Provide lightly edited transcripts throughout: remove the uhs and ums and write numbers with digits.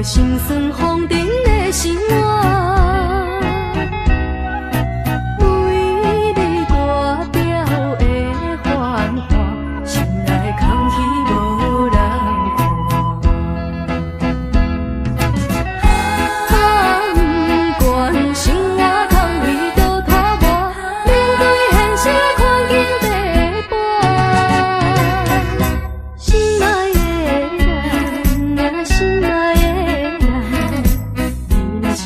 心酸风尘的生活。为你大条的繁华，心内空虚无人看。不管生活空虚倒拖磨，面对现实困境地搬。心爱的人啊，心爱的人，你若是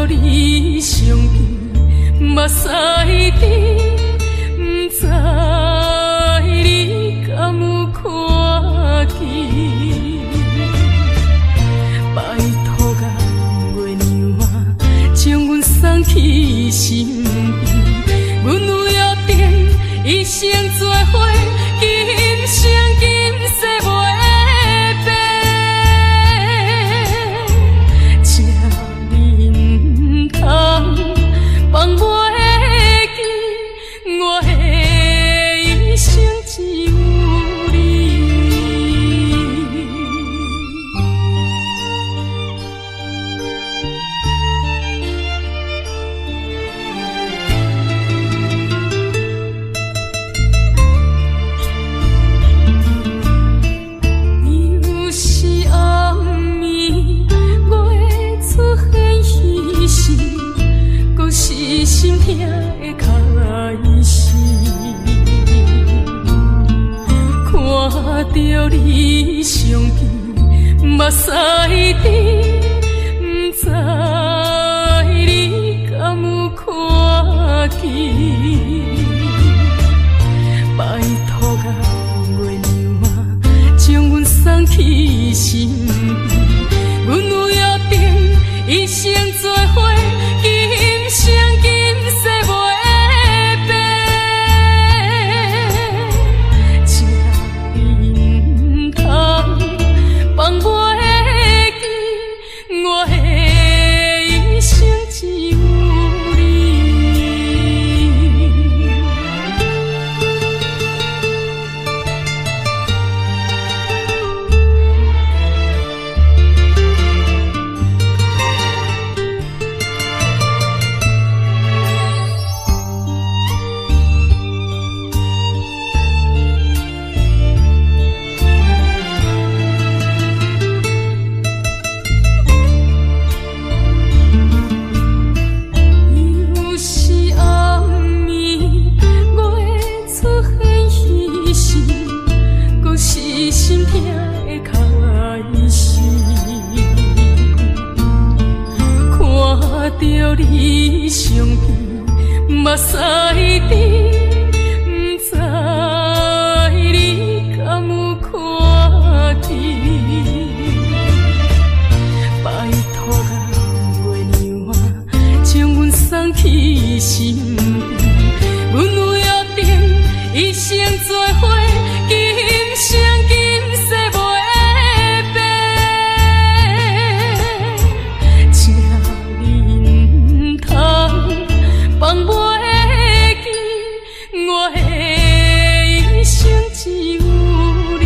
你相片，目屎滴，不知你敢有看见？拜托甲月娘啊，将阮送去身边，阮有约定，一生做伙，今生今世袂变。这你不通放袂记，我的一生只有你。又是暗暝，月出现彼时，搁是心痛的开始。看着你相片，目屎滴，不知你敢有看见？拜托甲月娘啊，将阮送去身边，阮有约定，一生做伙，今生今世袂变。这你不通放袂记，我的一生只有你。又是暗暝，月出现彼时，搁是心痛的开始。看着你相片，目屎滴，不知你敢有看见？拜托甲月娘啊，将阮送去身边，阮有约定，一生做伙，今生今世袂变。这你不通放袂记，我的一生只有你。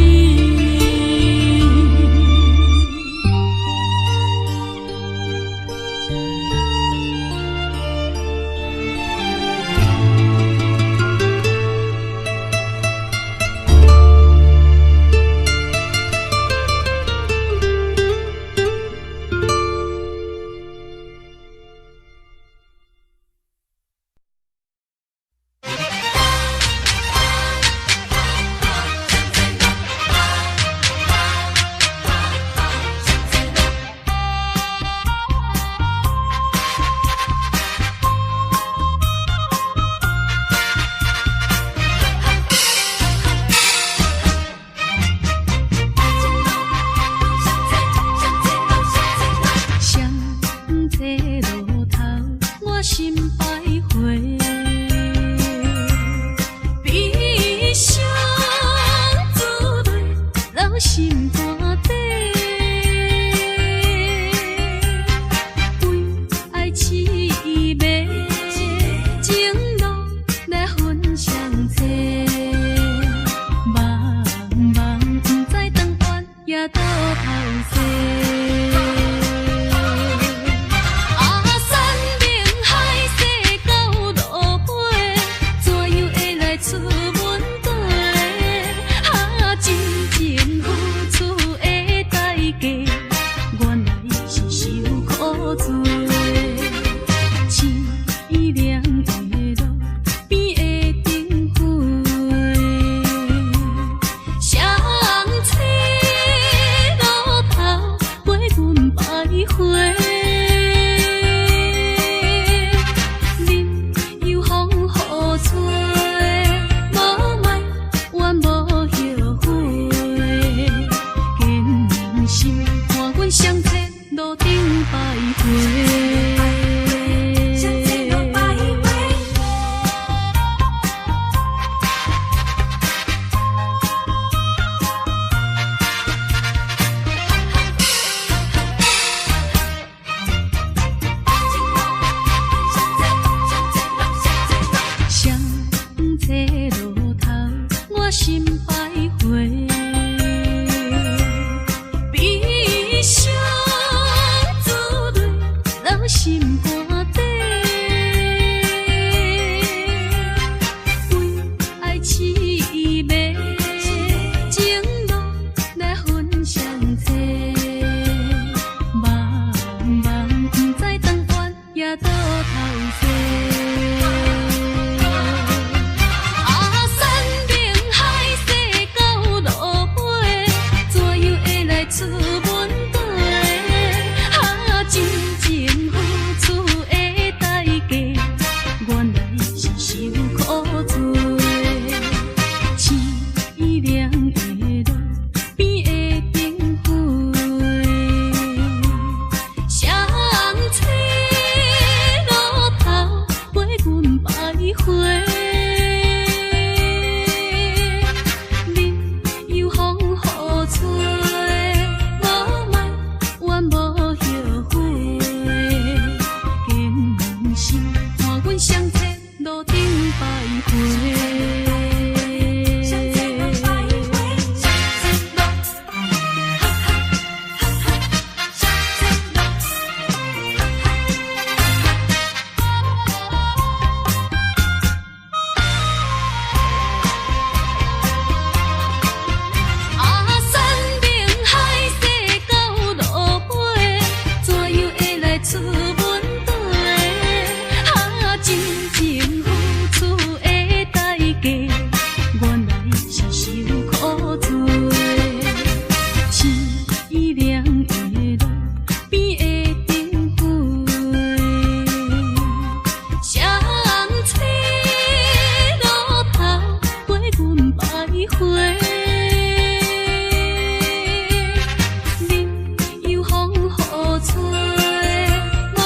路顶徘徊。心徘徊，悲伤滋润人心肝底，为爱凄美，情路来分相册，茫茫不知长远也倒头西。出阮地，真情付出的代价，原来是受苦罪。凄凉的路边的灯火，相吹路头陪阮徘徊。你有风雨吹。相册路顶徘徊。你有风雨吹，无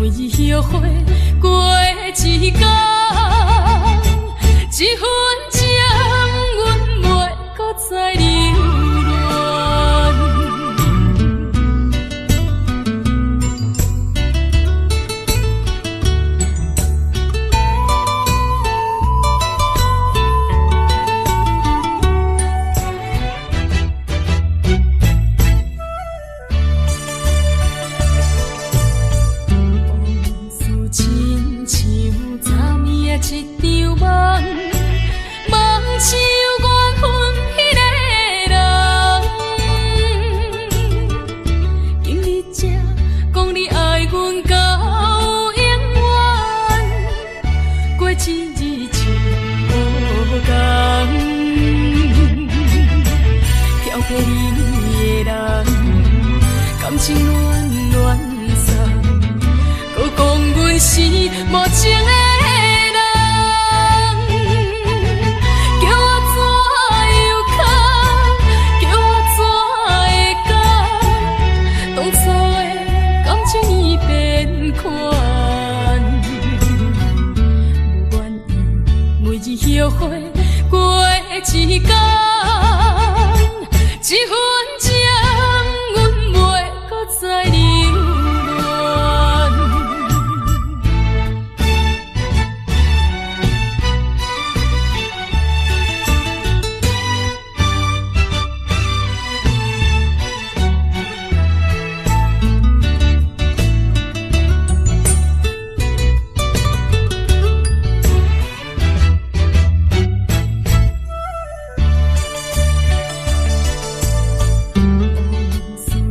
每一后悔过一天，一分钟，阮袂搁再留恋。往事亲像昨暝的一场梦，梦像缘分迄个人。今日才讲你爱阮到永远，过一日像无共。漂泊你的人，感情乱乱散。搁讲阮是无情的人，叫我怎样哭，叫我怎会讲，当初的感情已变款，无愿意每日后悔过的一天，一分钟，阮袂搁再留恋。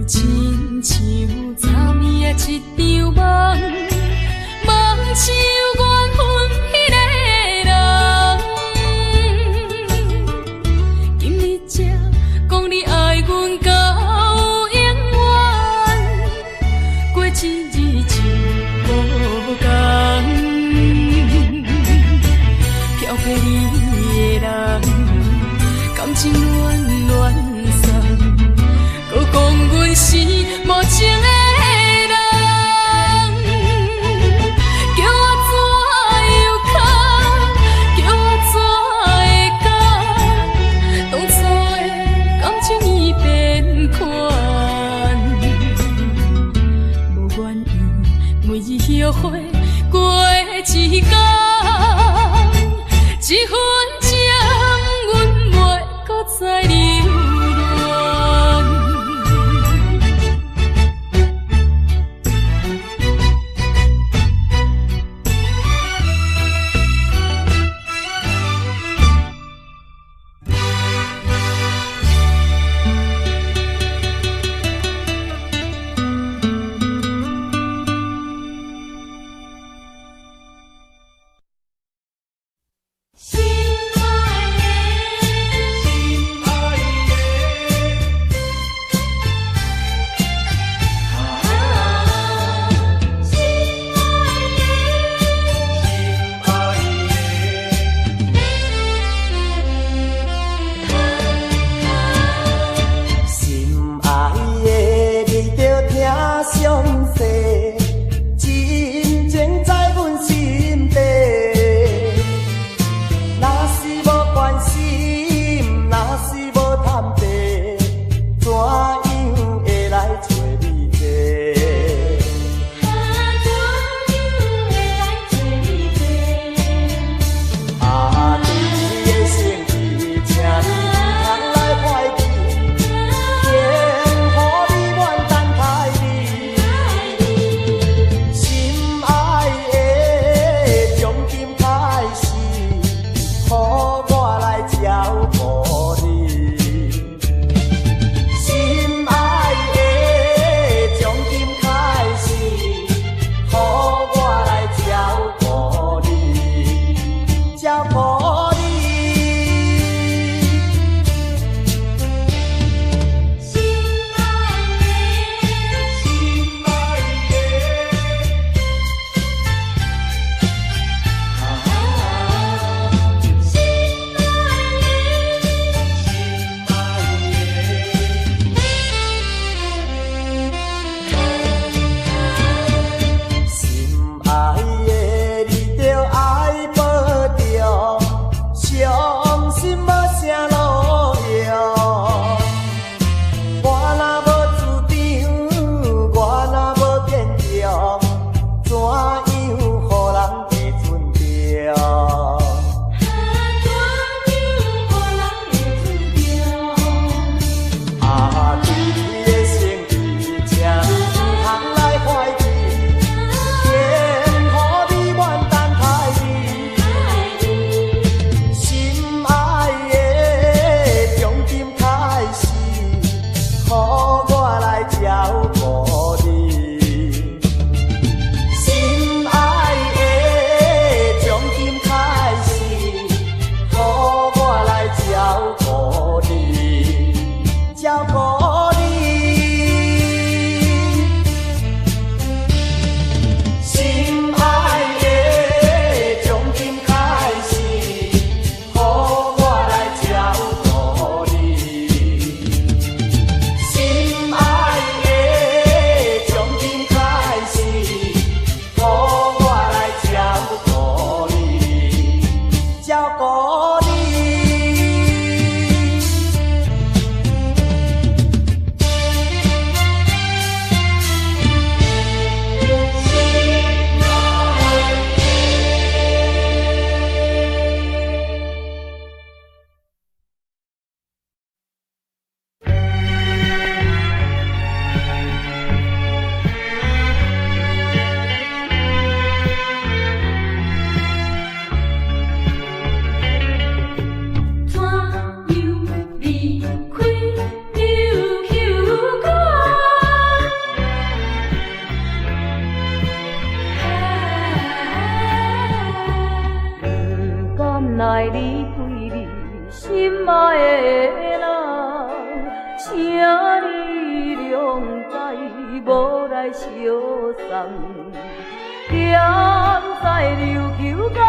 亲像昨暝的一场梦，梦像缘分迄个人。今日才讲你爱阮到永远，过一日像无共。漂泊你的人，感情乱乱散。搁讲阮是无情的人，叫我怎样哭，叫我怎会讲，当初的感情已变款，无愿意每日后悔过的一天，一分钟，阮袂搁再留恋。心来离开你心爱的人，请你谅解，无来相送。踮在琉球港，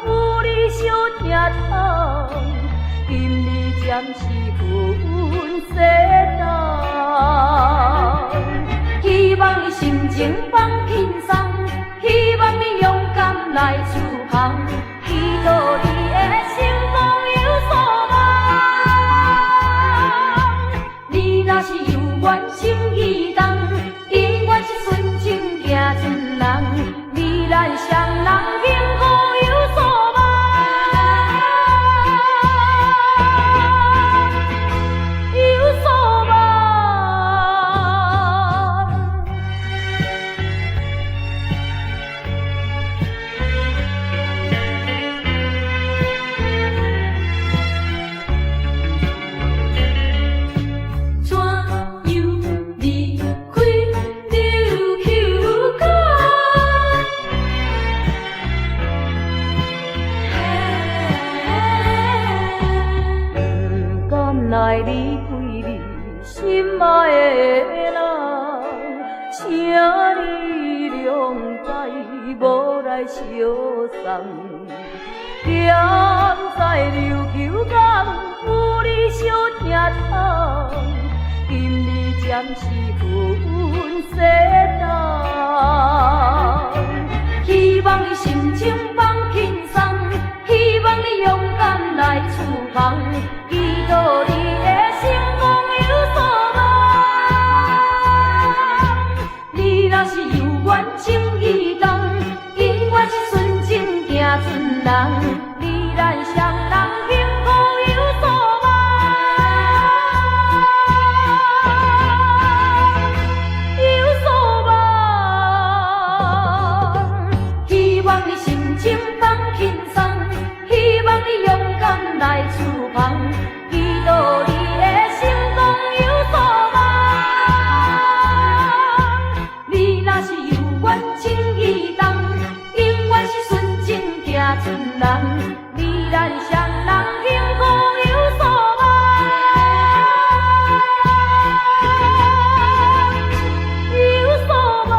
有你相疼痛，今日暂时分西东。希望你心情放轻松，希望你勇敢来出航，祈祷你的成功有所望。你若是有缘情意重，永远是纯情行船人，你咱双人幸福有所望，有所望。来离开你心爱的人，请你谅解，无来相送。踮在琉球港，有你相疼痛，今日暂时分西东。希望你心情放轻松，希望你勇敢来出航，祈祷你的成功有所望。你若是有缘情意重，永远是纯情行船人，你咱双人幸福有所望，有所望。希望你心情放轻松，希望你勇敢来出航，祈祷你的成功有所望。你若是有缘情意重，永远是纯情行船人，你咱双人幸福有所望，有所望。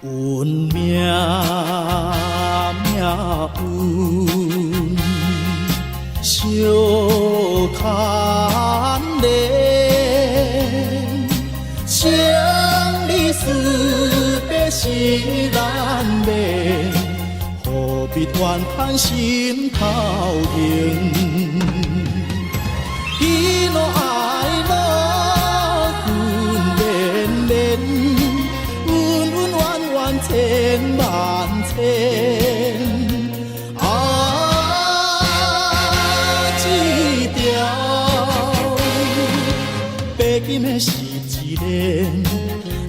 运命运，小牵连，生离死别是难免，何必怨叹心头痛？喜怒哀乐分连连，恩恩怨怨千万千。一条白金的是一个，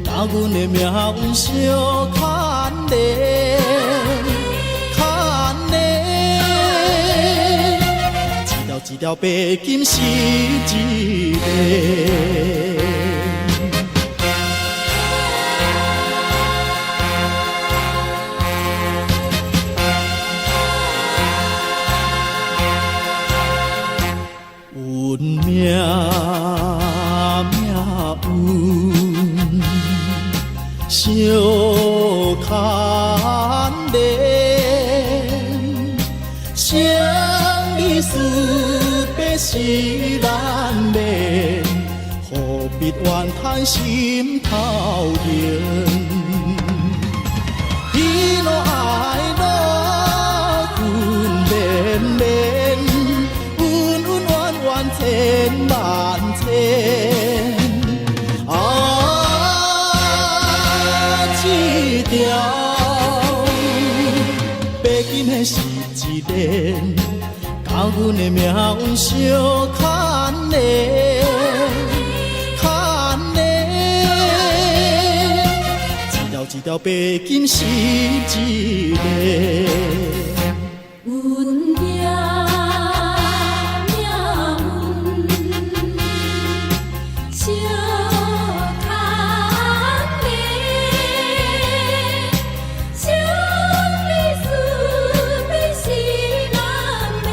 甲阮的命运相牵连，牵连。一条白金是一个。运命运，小牵连，生离死别是难免，何必怨叹心头痛？喜怒哀乐分连连，恩恩怨怨千万千。一条白金的是一年，甲阮的命运相牵连，牵连，一条一条白金是一个。阮命运相牵连，相离思别是难免，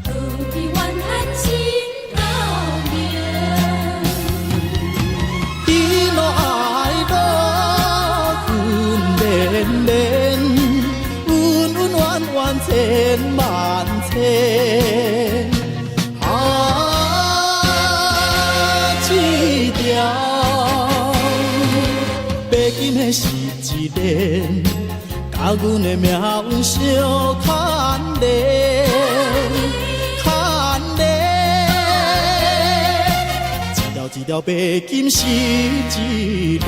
何必怨恨心头明？喜怒哀乐分连连，恩恩怨怨千万千。一条白金的是一年，甲阮的命运相牵连，牵连，一条一条白金是一个。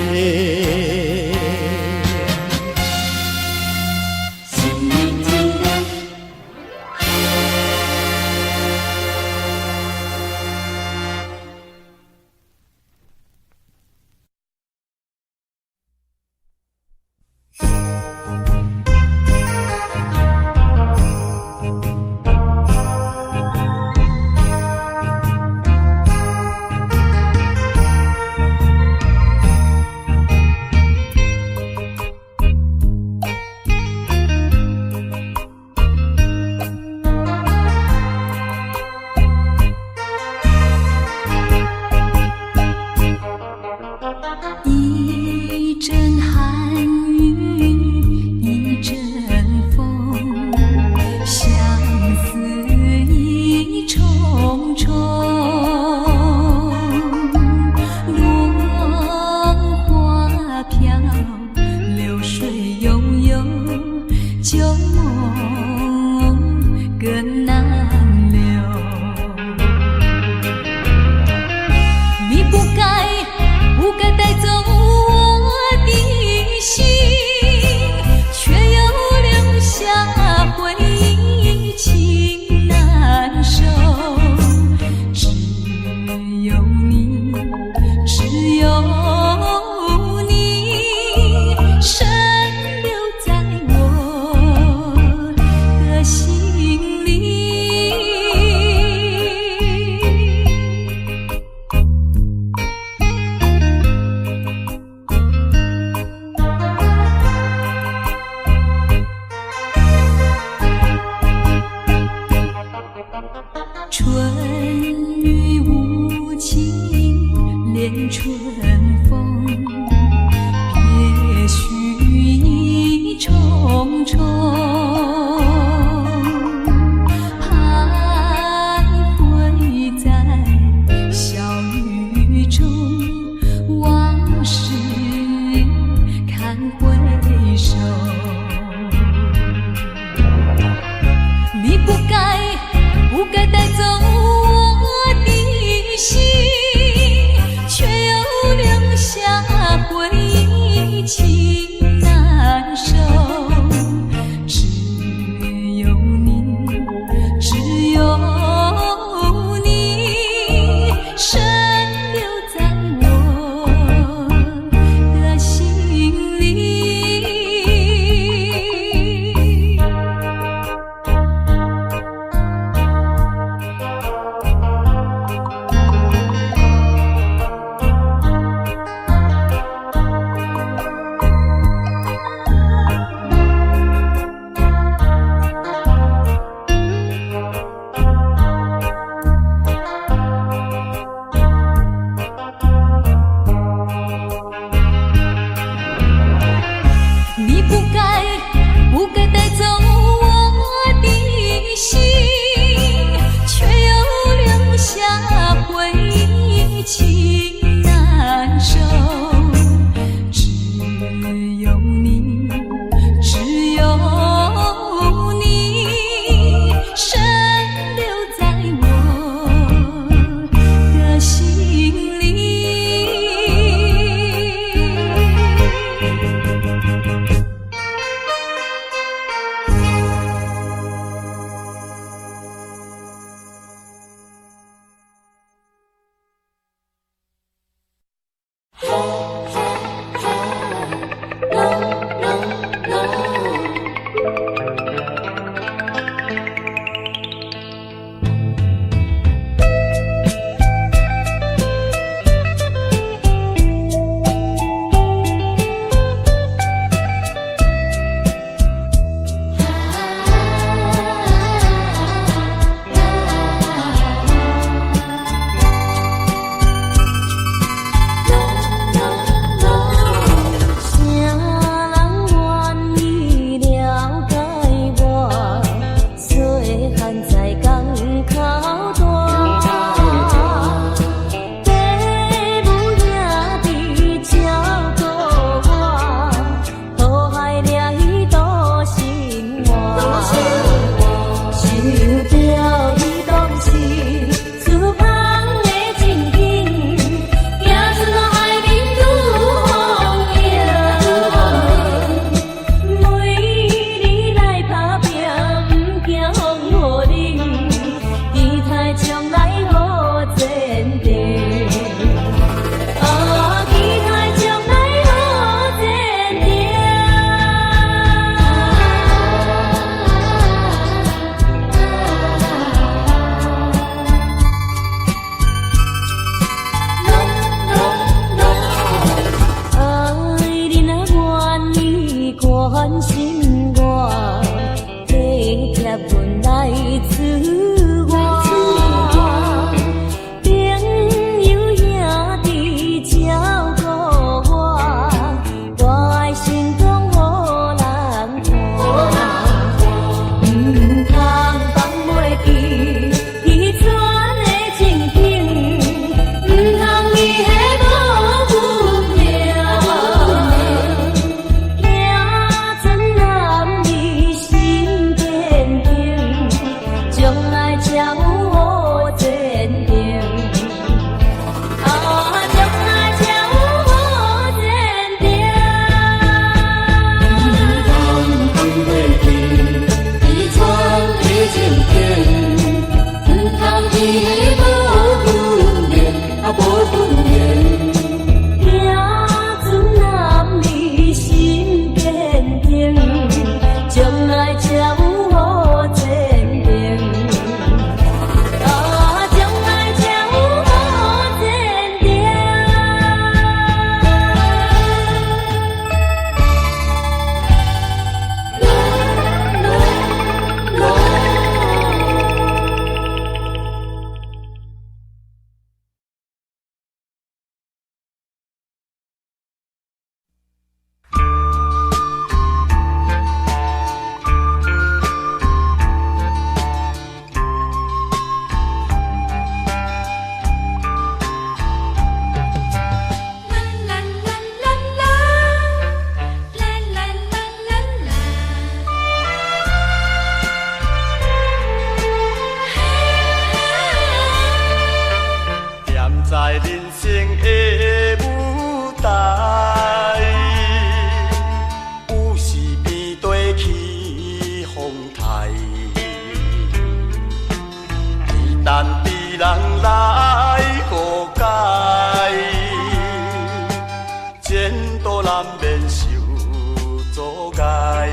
阻碍。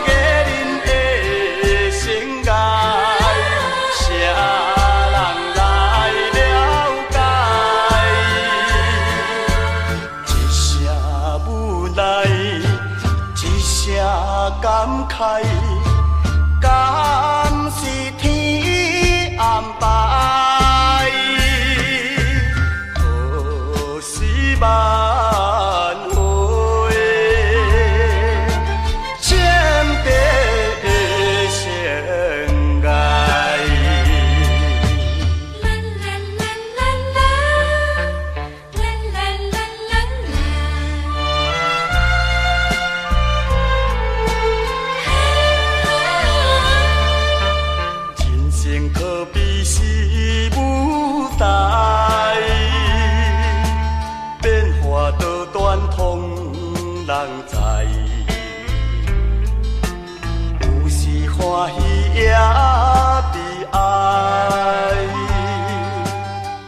艺人的生涯，谁人来了解？一声无奈，一声感慨，敢是天安排？何时挽回前辈的生涯？人生可比是舞台，变化多端通人知。有时欢喜也悲哀，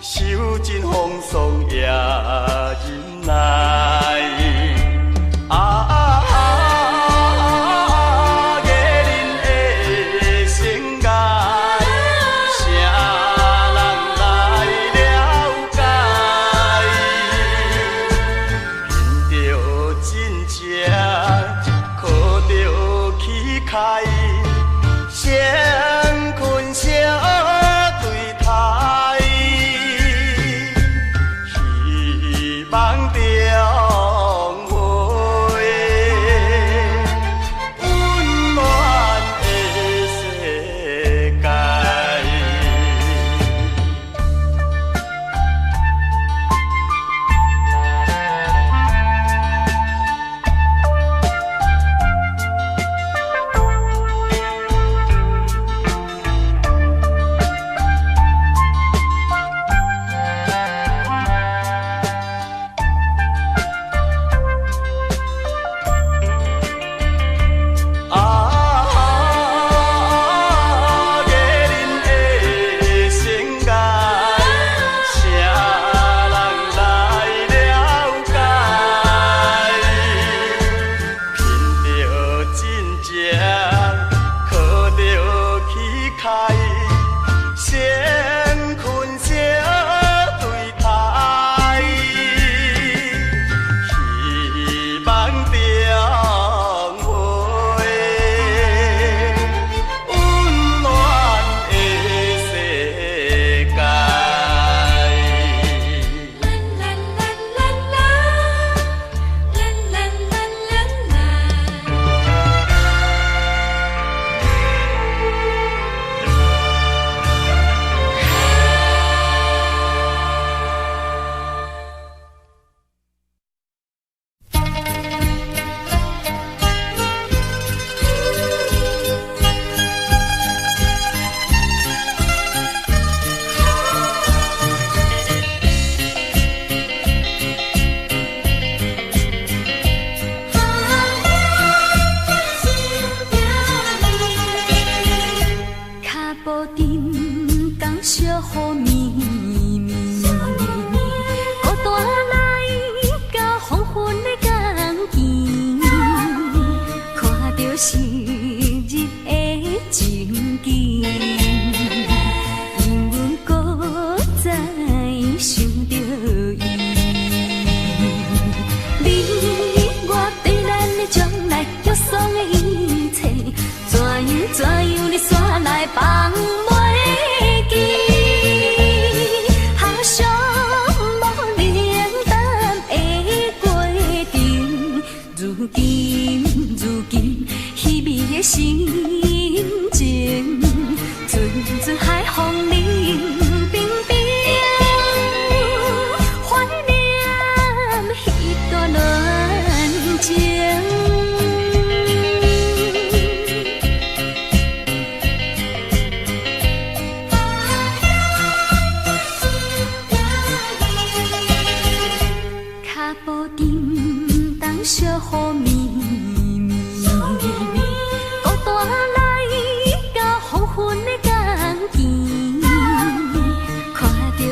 受尽风霜也忍耐。艺人的生涯，谁人来了解？拼着真正，靠着气概，相困相对待，希望重回温暖的世界。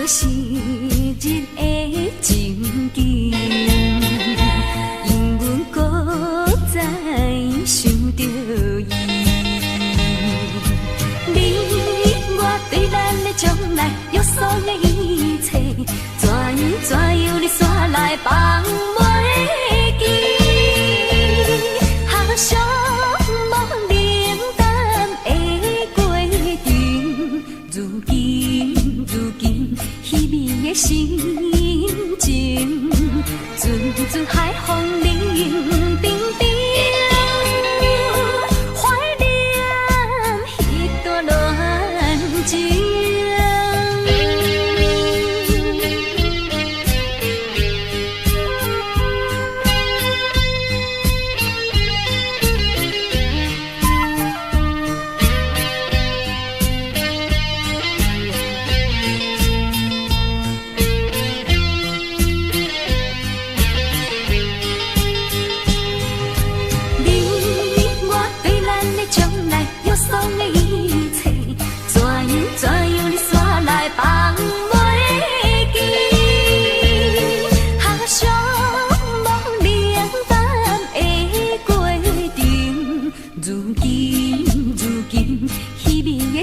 是日的情景。放袂记，好想无冷淡的过程，如今稀微的心情，阵海风冷冰冰，怀念迄段恋情。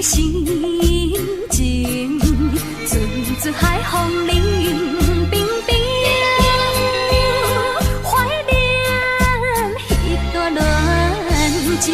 心情，阵海风冷冰冰，怀念迄段恋情。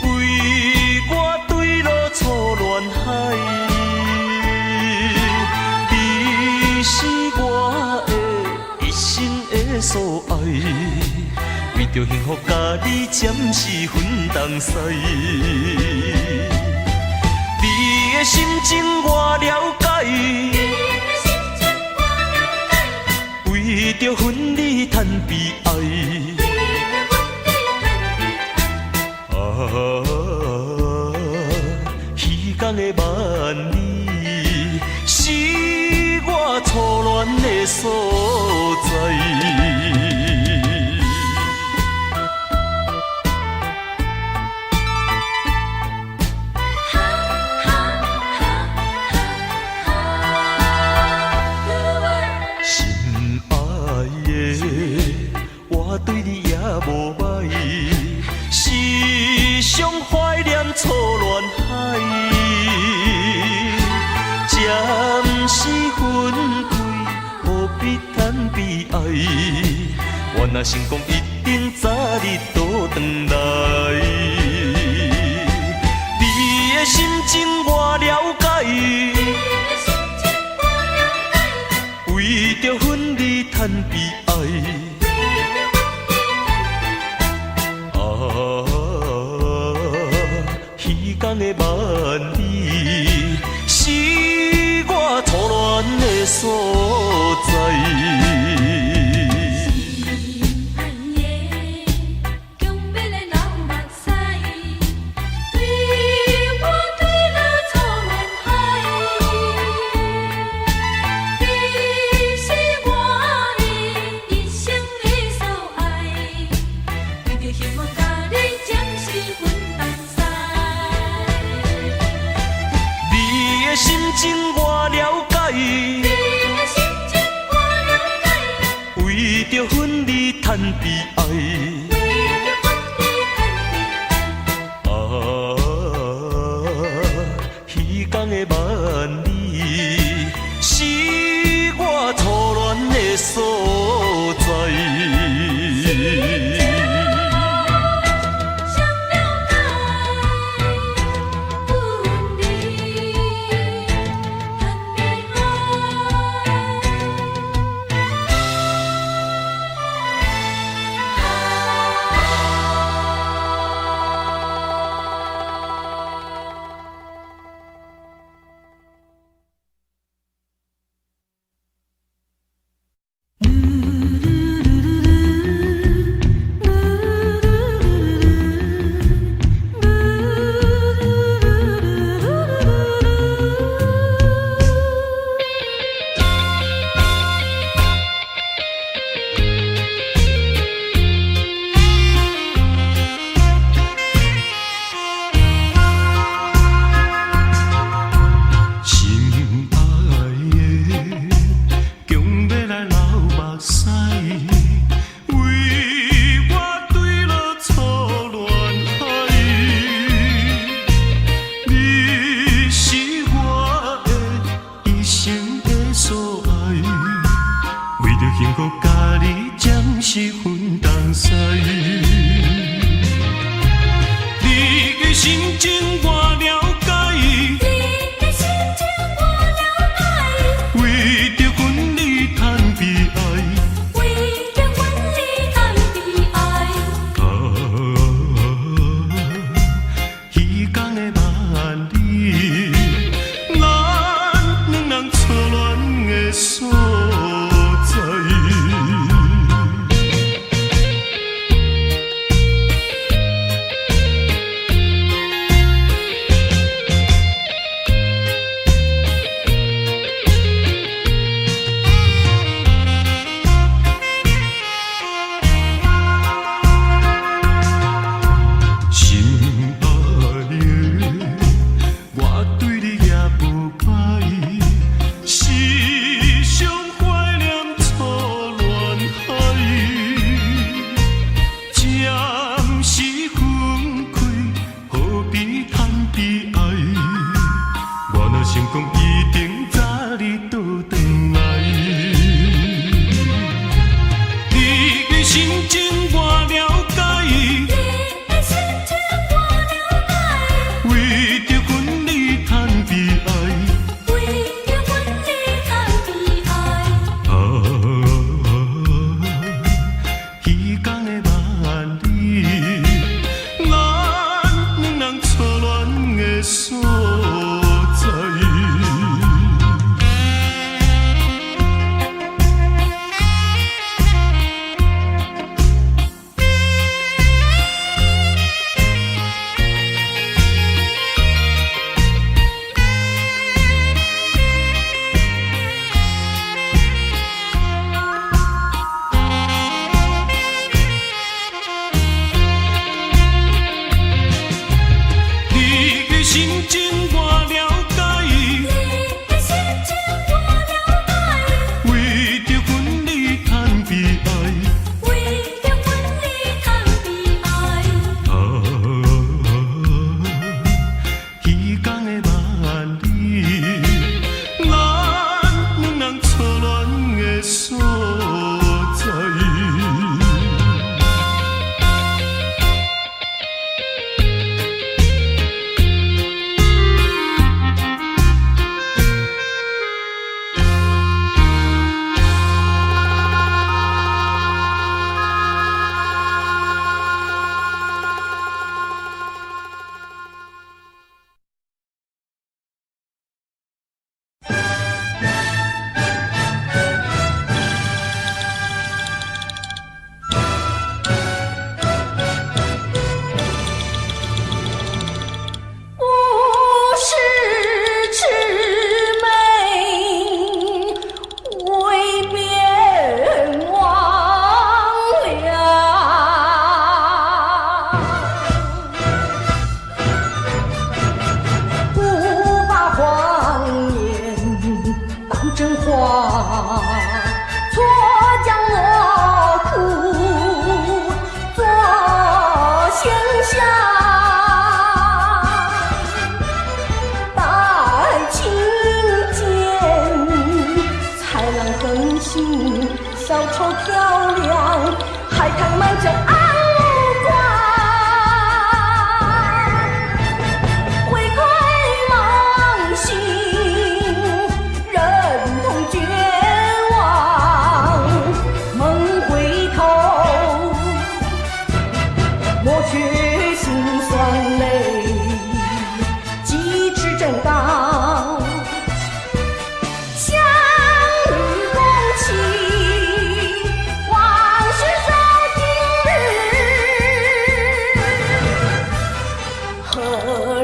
为我对路错乱海，你是我的一生的所爱，为着幸福，甲你暂时分东西。你的心情我了解，为着分离叹悲哀。彼天的万里，是我初恋的所在。心爱的，我对你也无歹。时常怀念初恋海，暂时分开，何必谈悲哀？我若成功，一定早日倒转来。你的心情我了解，为着分离叹悲哀。彼天的万里，是我初恋的所在。心情我了解，为着分离叹悲哀。彼天的万里，是我初恋的所在。为着阮你叹悲哀，为着阮你叹悲哀。彼江的万里，咱两人错恋的所在。心情我了解，你的心情我了解，为着阮你叹悲哀，为着阮你叹悲哀。彼江的万里，咱两人错恋的所在。小丑漂亮，海棠满江傲光。回归梦醒，忍痛绝望，梦回头，抹去心酸泪，几尺正刚。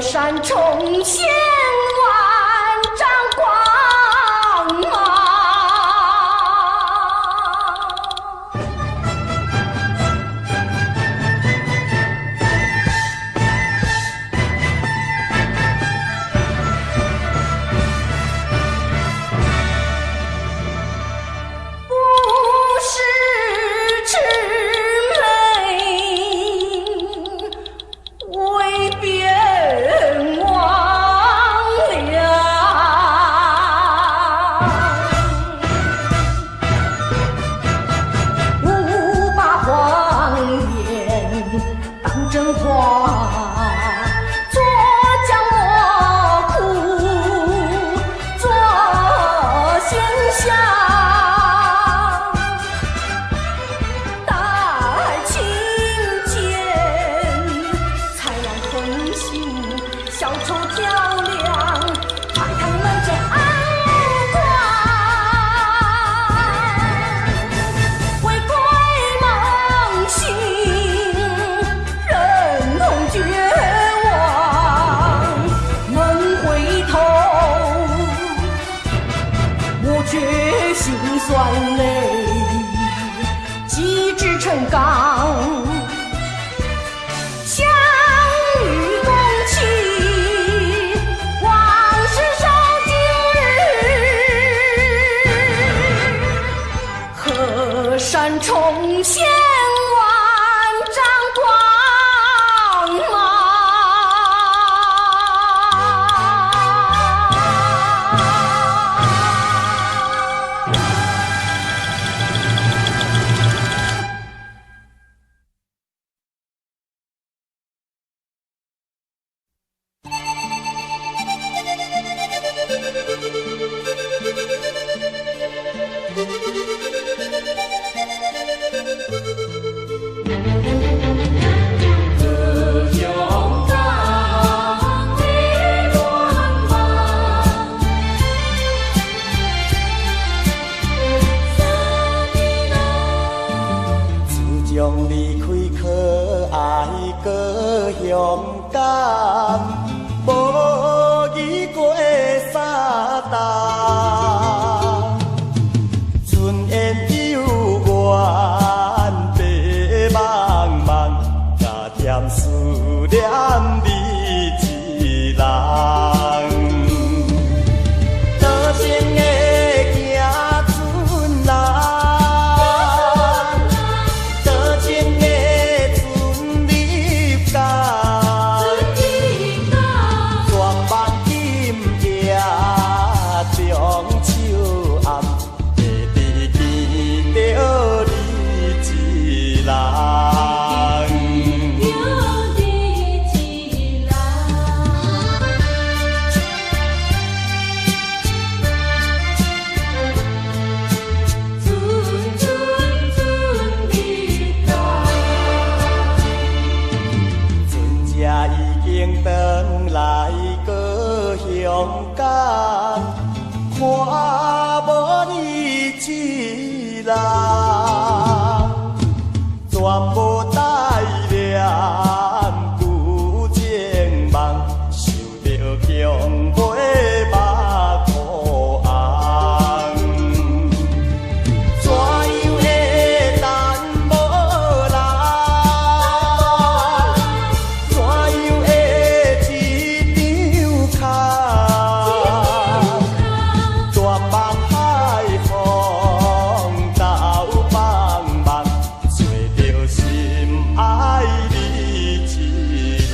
山重现万丈光芒。不是魑魅，为别真话，做将我苦，做仙侠，待清剑，才让狠心，小丑漂亮，海棠满江傲光，回归梦醒。绝望，梦回头，抹去心酸泪，几指成钢，相遇共期，往事烧今日，河山重现万丈光。转来个香港，看无你一人，全无带念旧情梦，想着强买目苦红，怎样会等无人？怎样会一张空？大梦海风斗茫茫，找着心爱你一人。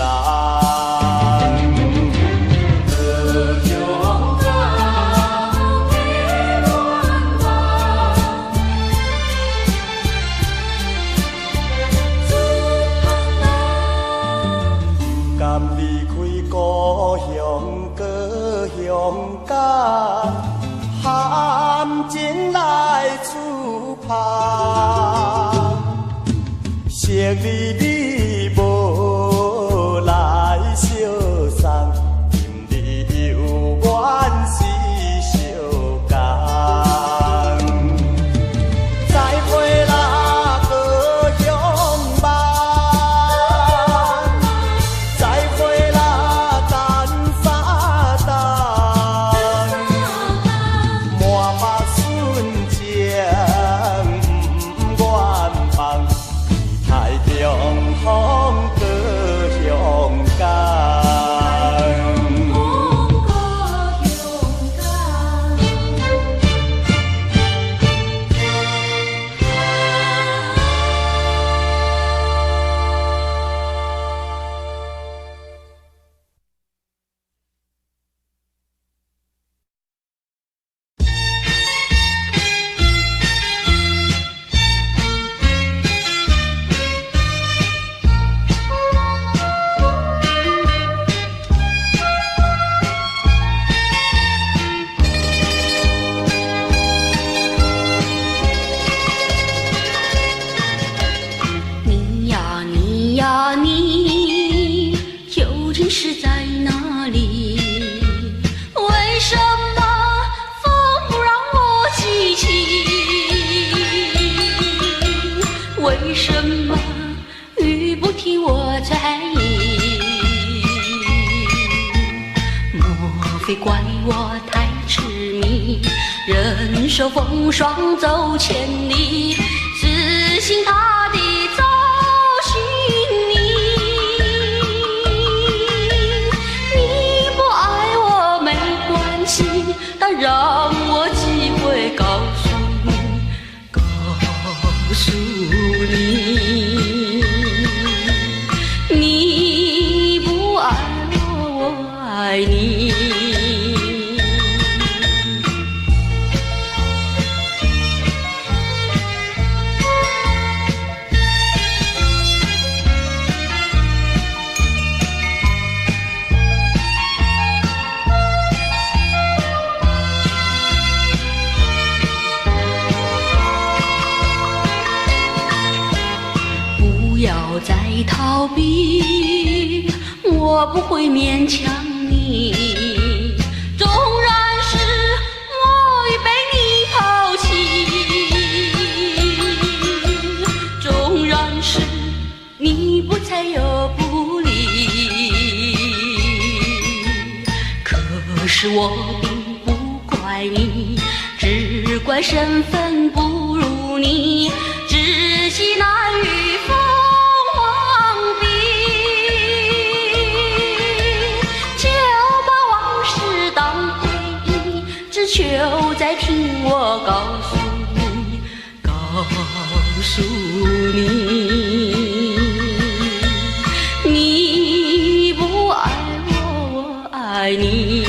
甘离开故乡，故乡港，含情来厝旁。昔日你无来相送，今日有缘是相共。再会啦，故乡梦。再会啦，等沙东，满目纯情不愿放，太中风故乡港。你呀你呀你，究竟是在哪里？为什么风不让我记起？为什么雨不替我在意？莫非怪我太痴迷，忍受风霜走千里，死心塌地走寻你。你不爱我没关系，但让我机会告诉你，告诉你，你不爱我，我爱你。不要再逃避，我不会勉强你。纵然是我已被你抛弃，纵然是你不睬又不理，可是我并不怪你，只怪身份不如你，知己难遇凤凰比。就把往事当回忆，只求再听我告诉你，告诉你，你不爱我，我爱你。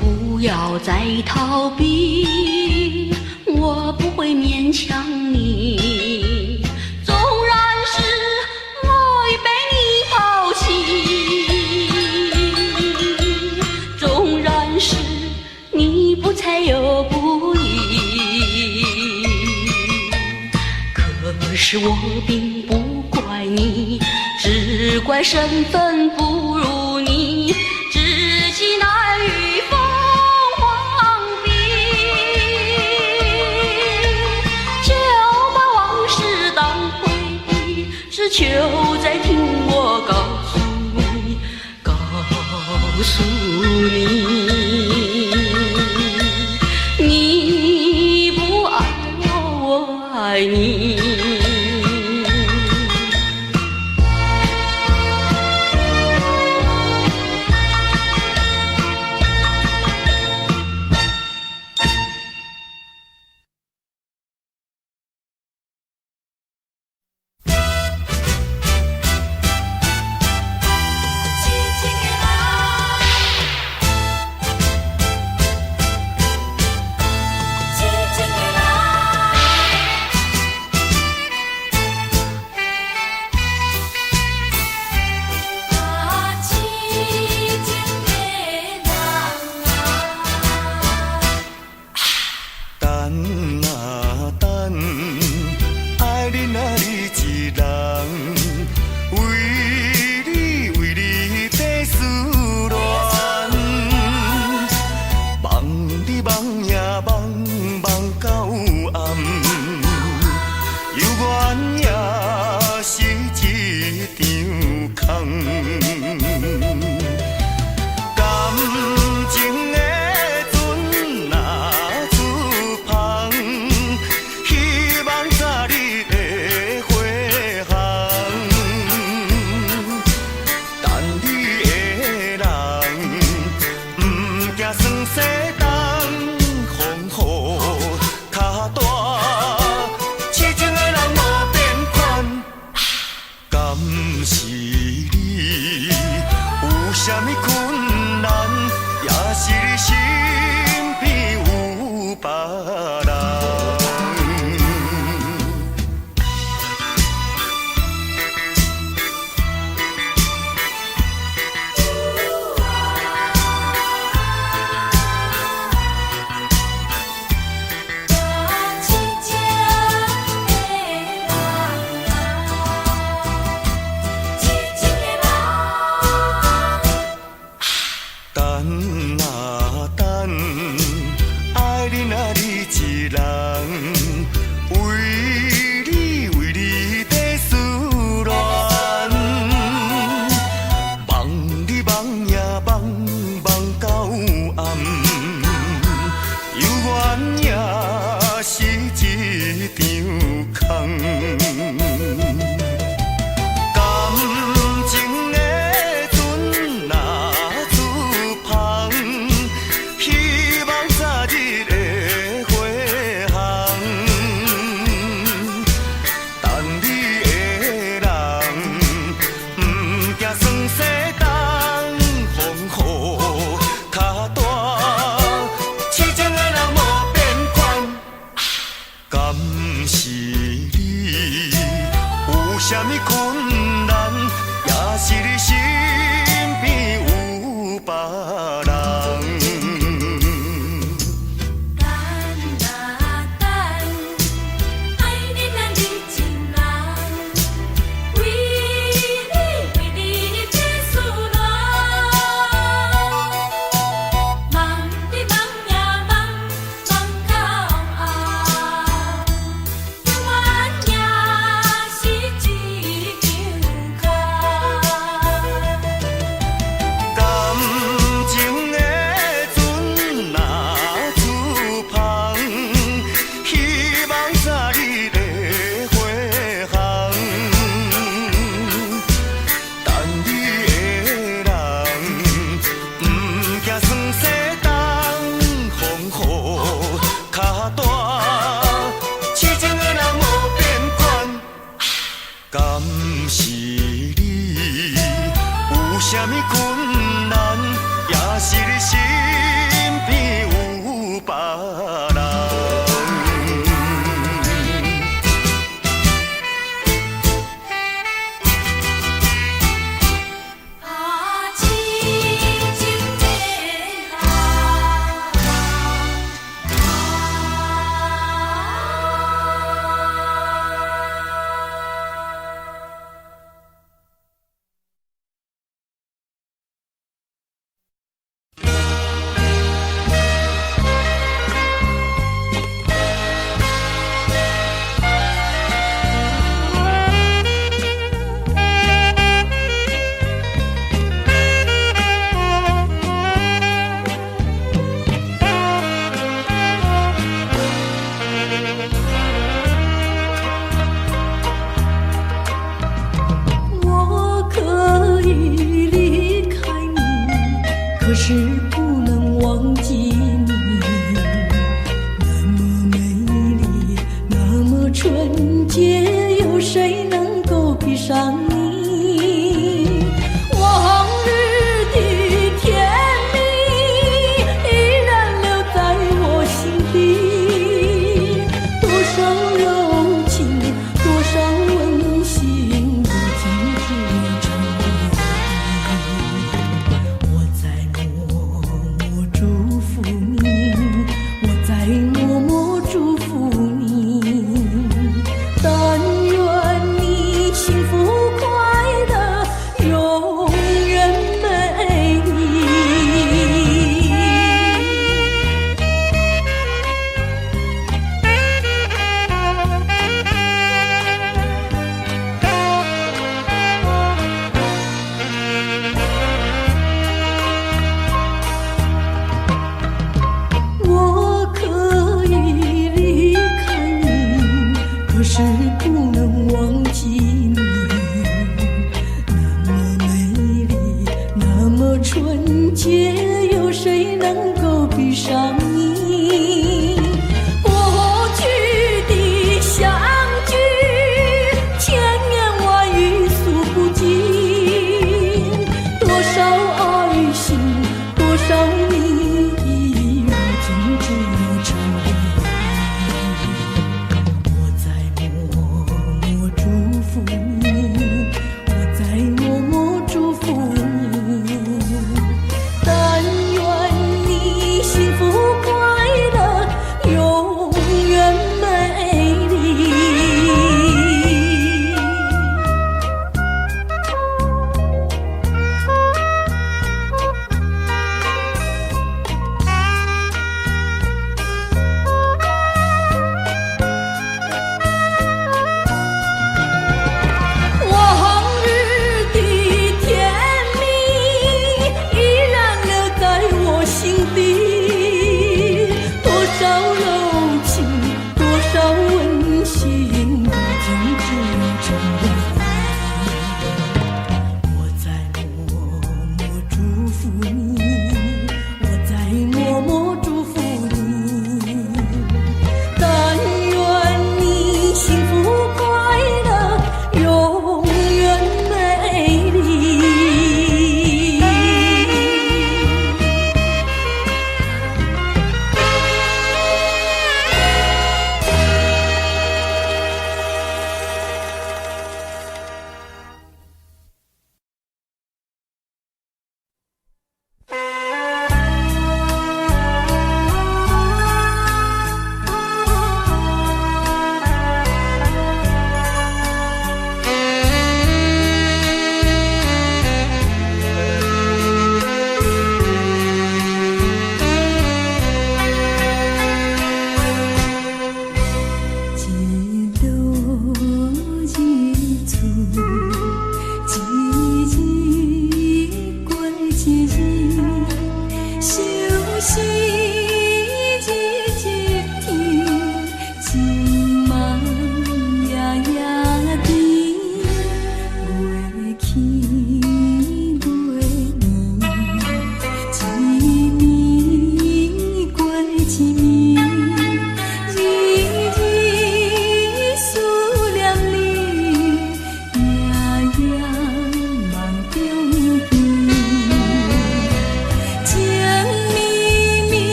不要再逃避，我不会勉强你，纵然是我已被你抛弃，纵然是你不睬又不依，可是我并不怪你，只怪身份不如你，知己难与凤凰比，就把往事当回忆，只求再听我告诉你，你不爱我，我爱你。我可以离开你，可是不能忘记你。那么美丽，那么纯洁，有谁能够比上你？往日的甜蜜依然留在我心底，多少柔情，多少温馨，如今只有成回忆。我在默默祝福你，我在默默祝福你，但愿你幸福快乐，永远美丽。我可以离开你，可是不能忘记你。那么美丽，那么纯洁，有谁能够比上你？过去的相聚，千言万语诉不尽，多少爱心，多少蜜意，如今只有成回忆。我在默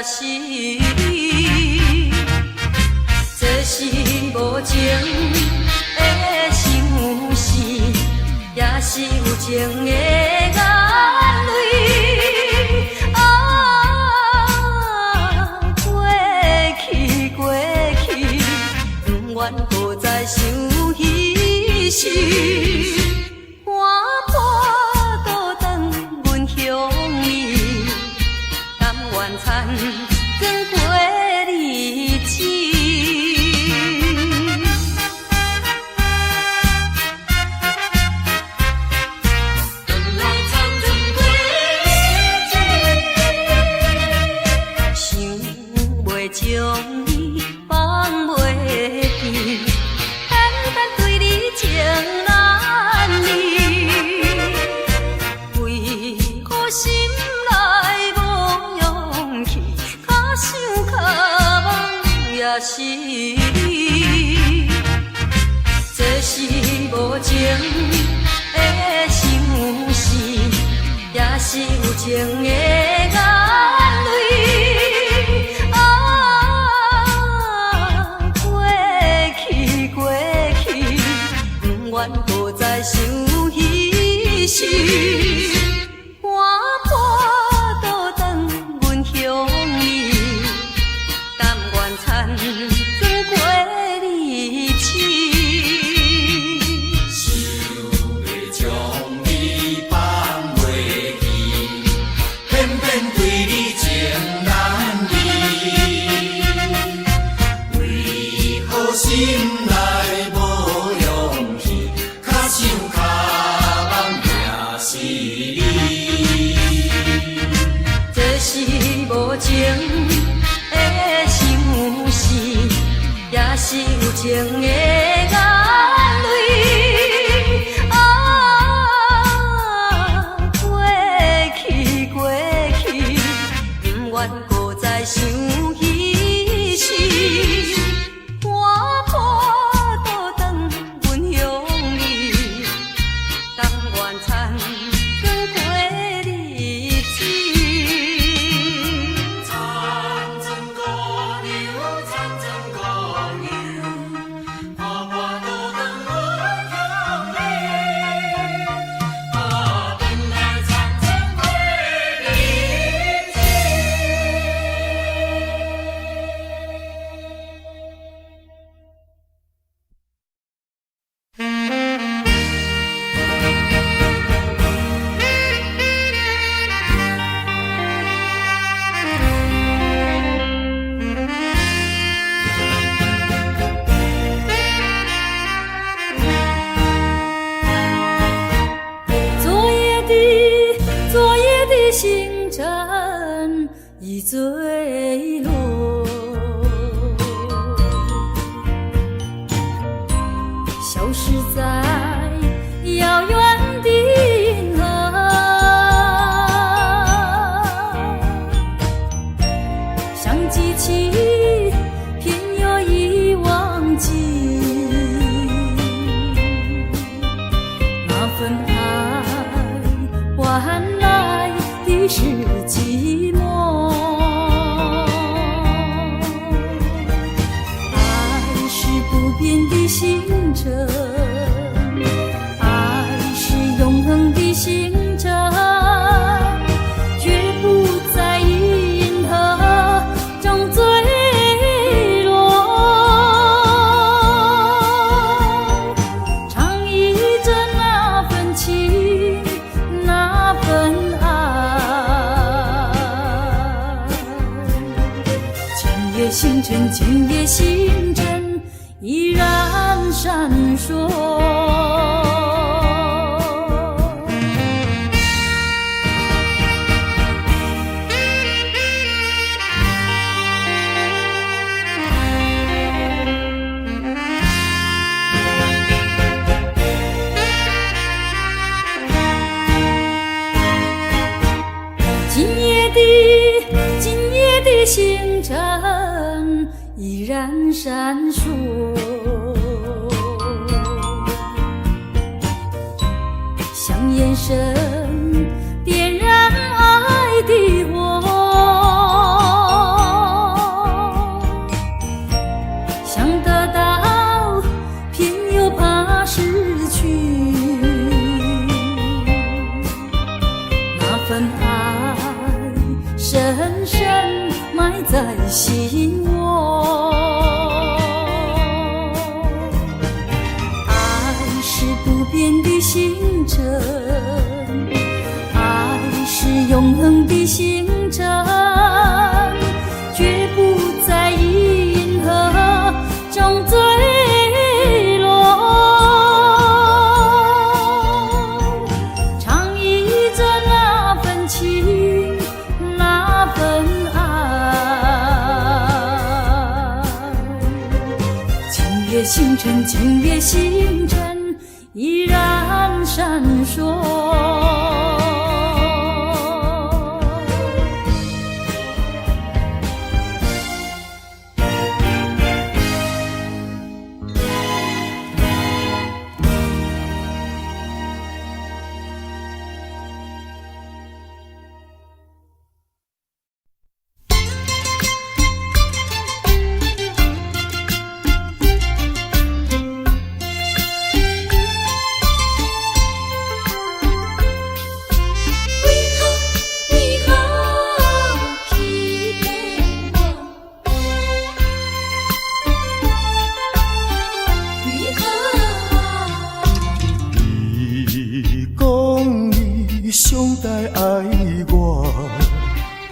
也是你，这是无情的相思，也是有情的眼泪。过去过去，不愿搁再想彼时。残光过日子，转来残光过日子，想袂将你放袂记，单单对你情难离，为何心？也是你，这是无情的相思，也是有情的眼泪。过去过去，不愿搁再想彼时。是有情的眼泪，过去过去，不愿搁再想彼时。我破倒转阮乡里，甘愿残光过日子。星辰已坠落，消失在遥远的银河，像记起偏又已忘记那份爱换来的是寂寞，爱是不变的星辰，爱是永恒的星辰，绝不在银河中坠落，唱忆着那份情，那份星辰，今夜星辰依然闪烁。今夜的星辰依然闪烁，像眼神点燃爱的火，份爱深深埋在心窝。爱是不变的星辰，爱是永恒的星辰，绝不在银河中坠落。唱忆着那份情，那份爱，今夜星辰，今夜星辰依然闪烁。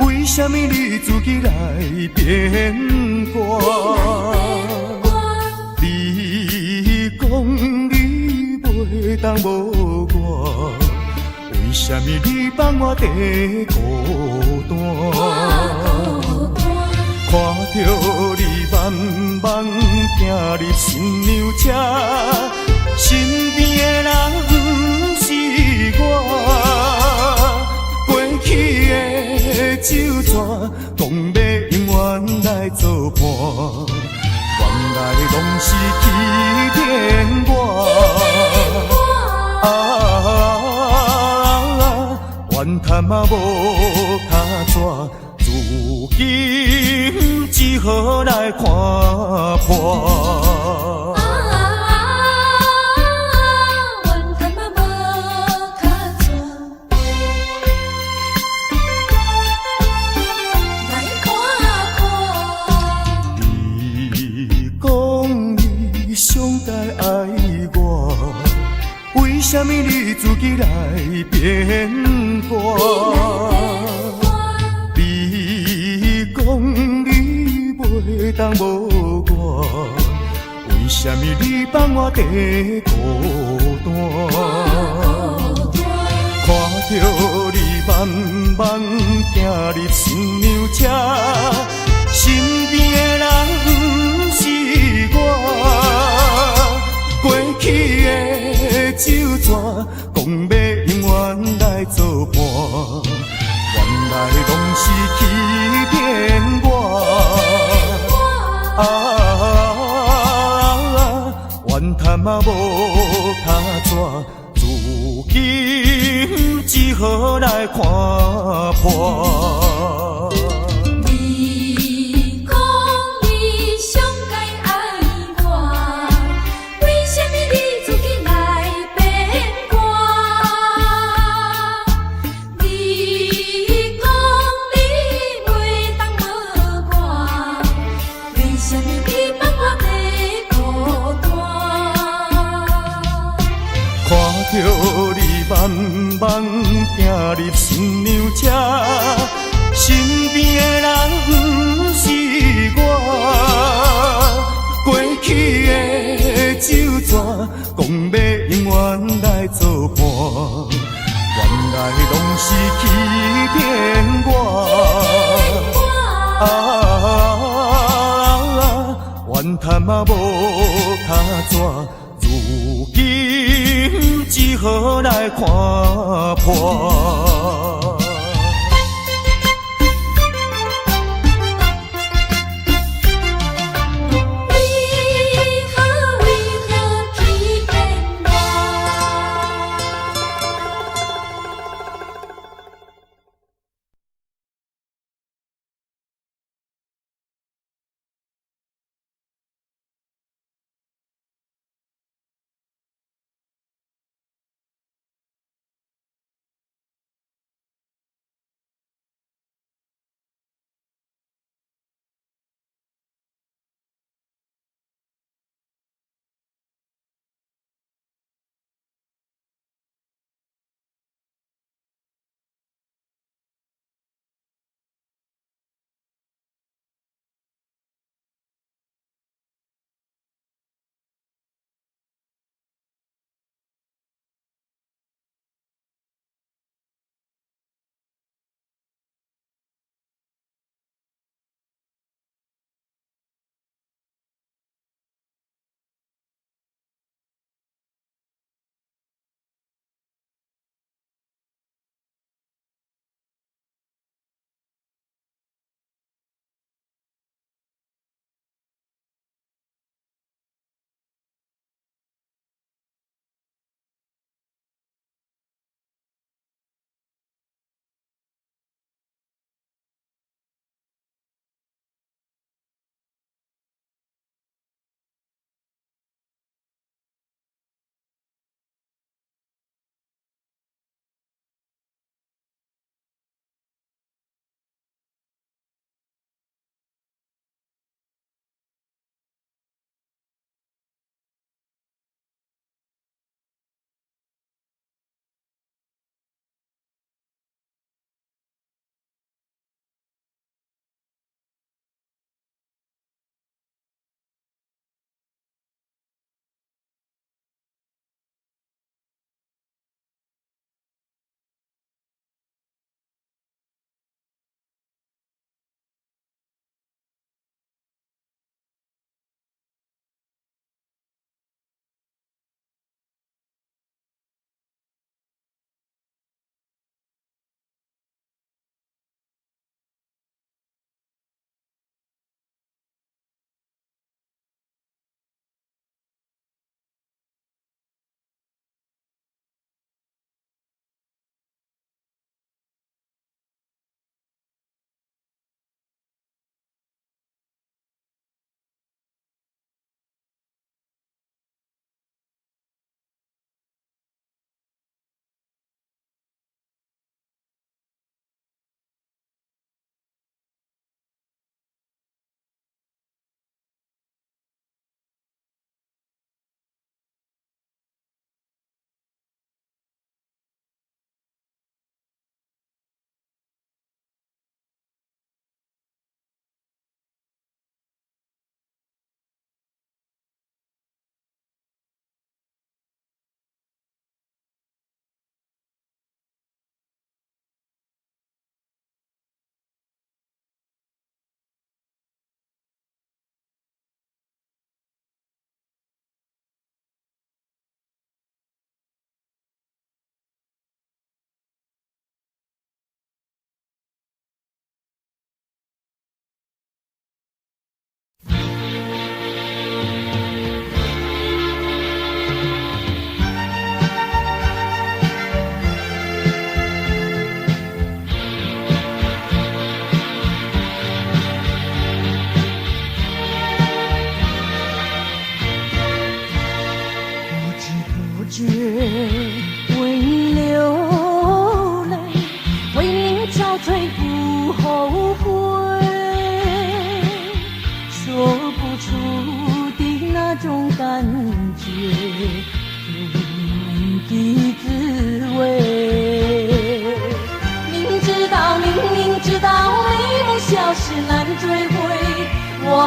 为什么你自己来变卦？你讲你袂当无我，为什么你放我在孤单？看着你慢慢行入新娘车，身边的人不是我，过去的酒泉，讲要永远来作伴，原来拢是欺骗我。怨叹嘛无卡纸，如今只好来看破。为什么你自己来变卦？你讲你袂当无我，为什么你放我在孤单？看着你慢慢行入新娘车，身边的人不是我，过去的酒泉，讲要永远来作伴，原来拢是欺骗我。怨叹嘛无卡纸，如今只好来看破。看着你慢慢行入新娘车，身边的人不是我，过去的酒泉，讲要永远来作伴，原来拢是欺骗我。怨叹嘛无卡纸，如今只好来看破。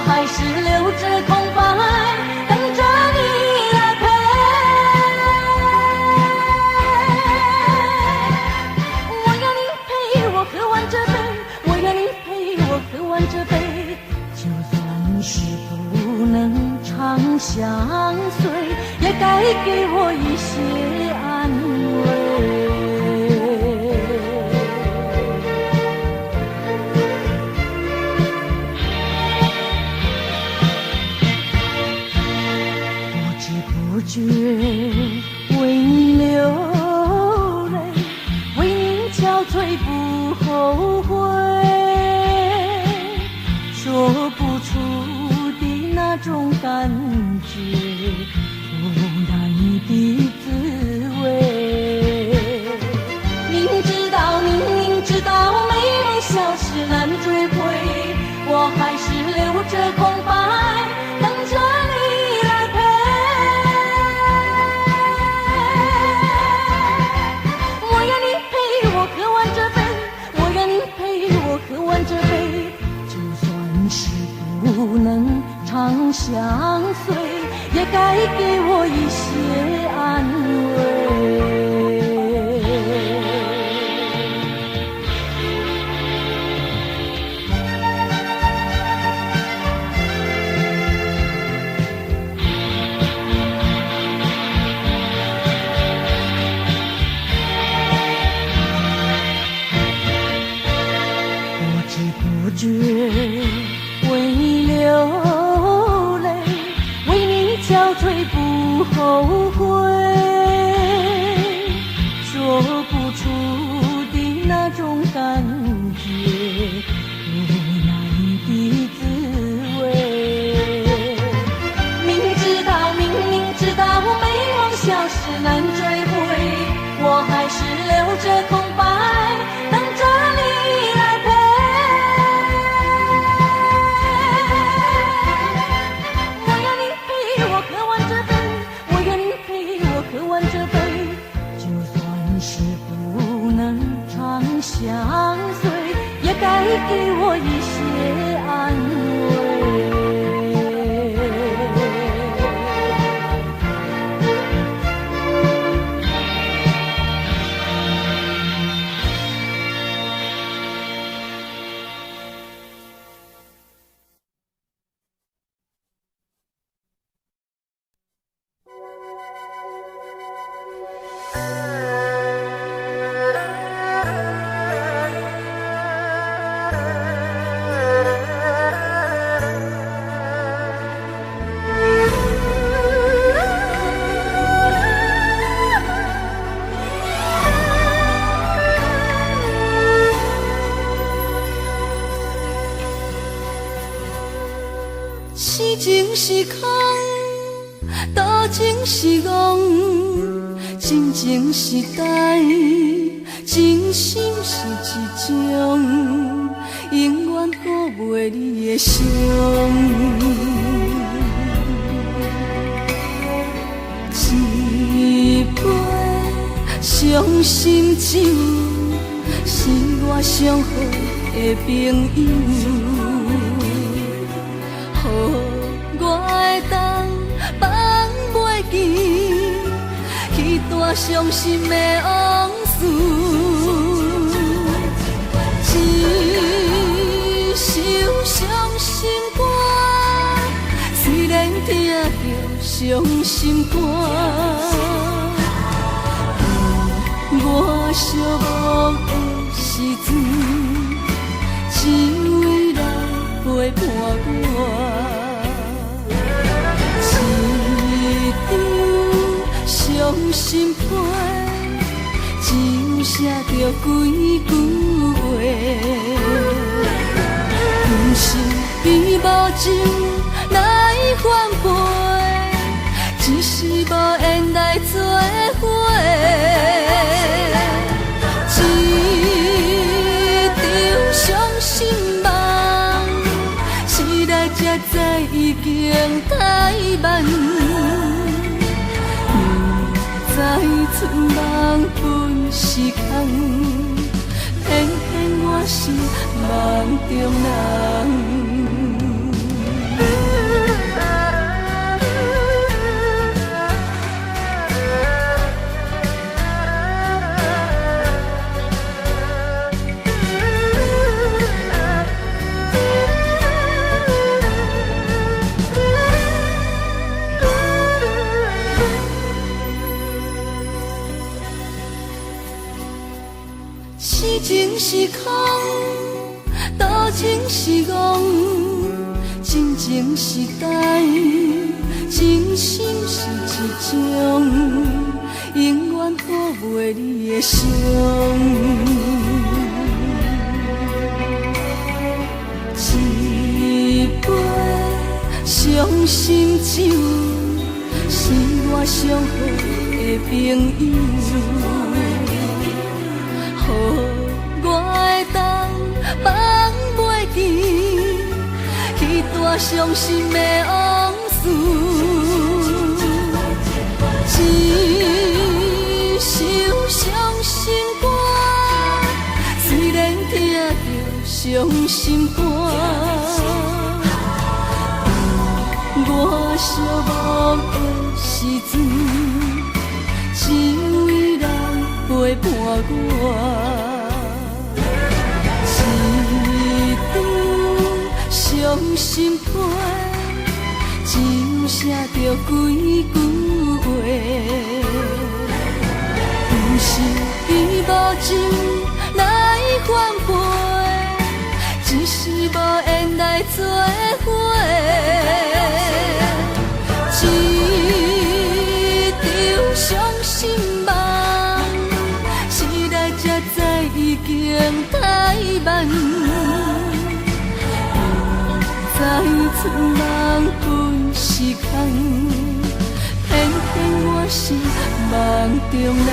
还是留着空白，等着你来陪。我要你陪我喝完这杯，我要你陪我喝完这杯，就算是不能长相随，也该给我一些安慰。不觉为你流泪，为你憔悴不后悔，说不出的那种感觉，无奈的滋味。明知道美梦消失难追回，我还是留着空白，等着你来陪。喝完这杯，就算是不能长相随，也该给我一些安慰。不觉为你流泪，为你憔悴不后悔，说不出的那种感觉，无奈的滋味。明知道美梦消失难追回，我还是留着空白，等着你来陪。相随，也该给我一些安慰。是情是空，多情是戆，真情是痴，真心是一种，永远顾袂你的伤。一杯伤心酒，是我上好的朋友。我会当放袂记彼段伤心的往事，一首伤心歌，虽然听着伤心肝，我寂寞的时阵，只为来陪伴我。伤心歌，只有写着几句话，不是伊无情来反背，只是无缘来作伙。一场伤心梦，醒来才知已经太晚。再春梦本是空，偏偏我是梦中人。情是空，多情是戆，真情是呆，真心是一种，永远抚袂你的伤。一杯伤心酒，是我上好的朋友，予我会当放袂记彼段伤心的往事。一首伤心歌，虽然听着伤心肝，我寂寞的时阵，只有伊来陪伴我。一场伤心歌，只有写着几句话，不是伊无情来反背，只是无缘来做伙。一场伤心梦，醒来才知已经太晚。知春梦本是空，偏偏我是梦中人。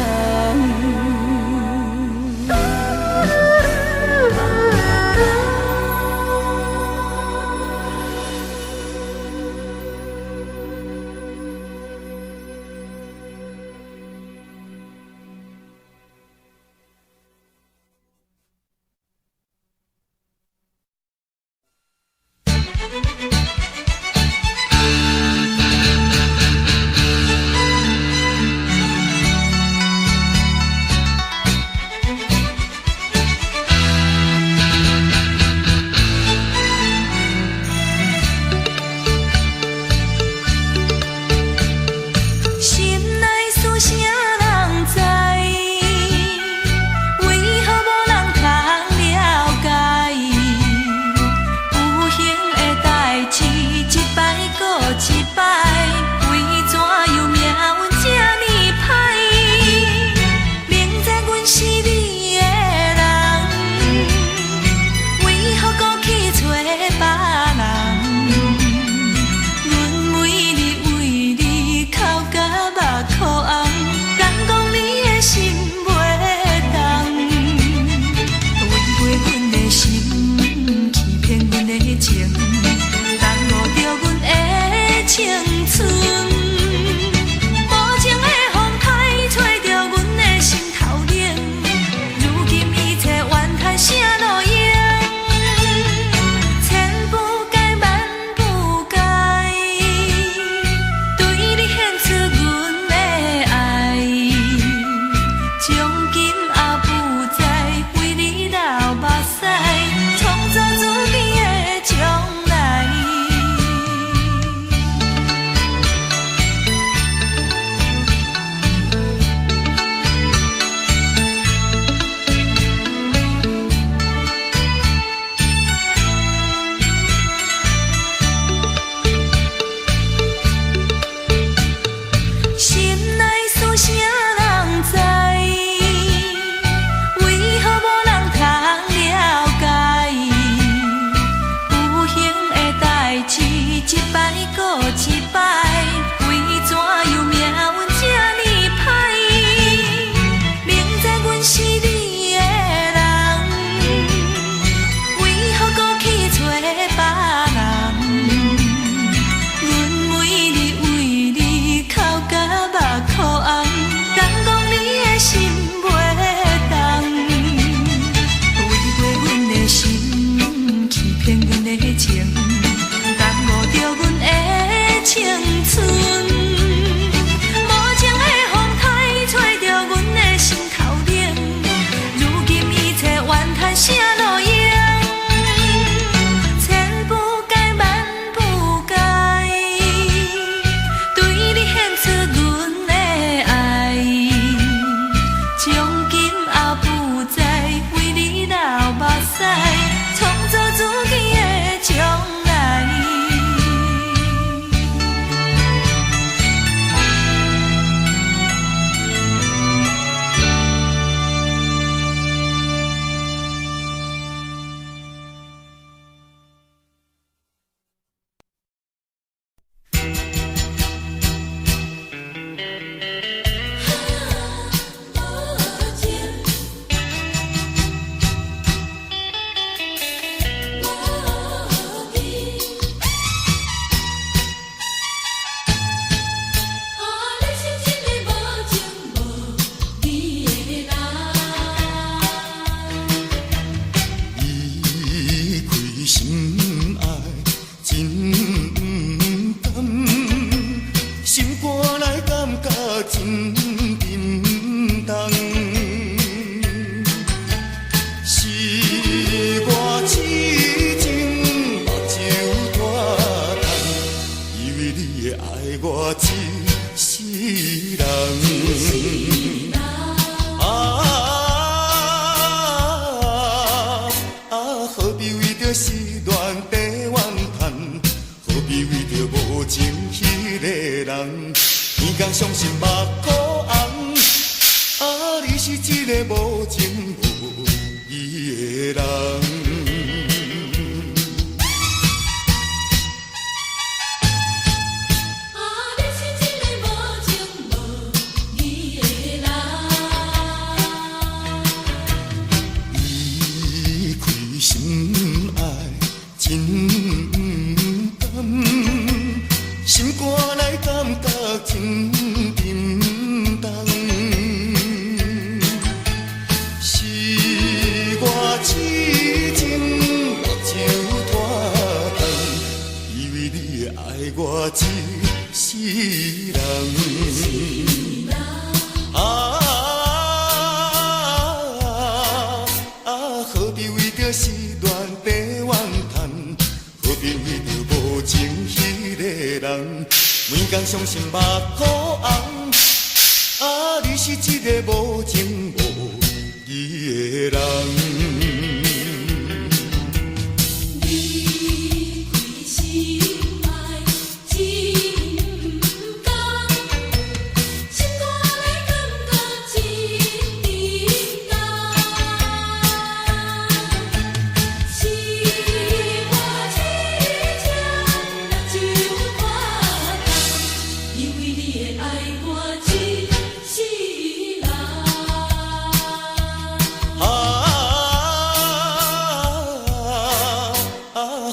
我痴情目睭拖干，以为你会爱我一世人。何必为着失恋地怨叹？何必为着无情迄个人？天公伤心目眶红，你是一个无情无义的人。心爱真甘，心肝内感觉真沉重。是我痴情目睭拖干，以为你会爱我一世人。何必为着失恋地怨叹？何必为着无情迄个人？每天伤心目眶红，你是一个无情无义的人。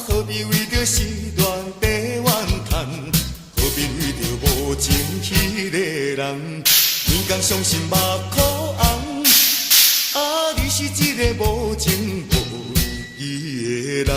何必为着失恋地怨叹？何必为着无情迄个人？天公伤心目眶红，你是一个无情无义的人。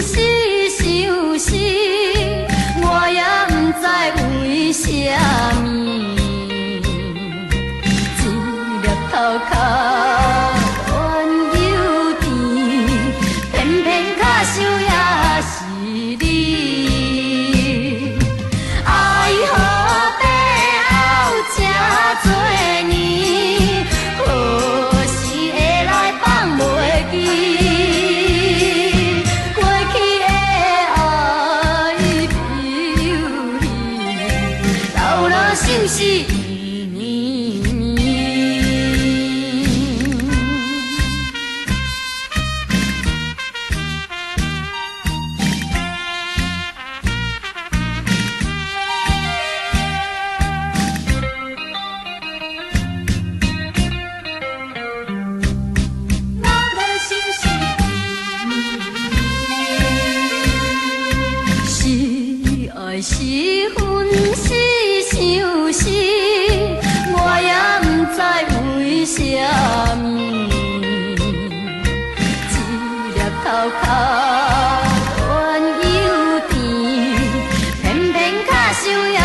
是想死，我也不知为什么，一粒头壳原有甜，偏偏卡想也是你。爱好背后这多年，何时会来放袂记？就是你。是爱是恨是想死，我也不知为什么，一粒头壳原有甜，偏偏卡想也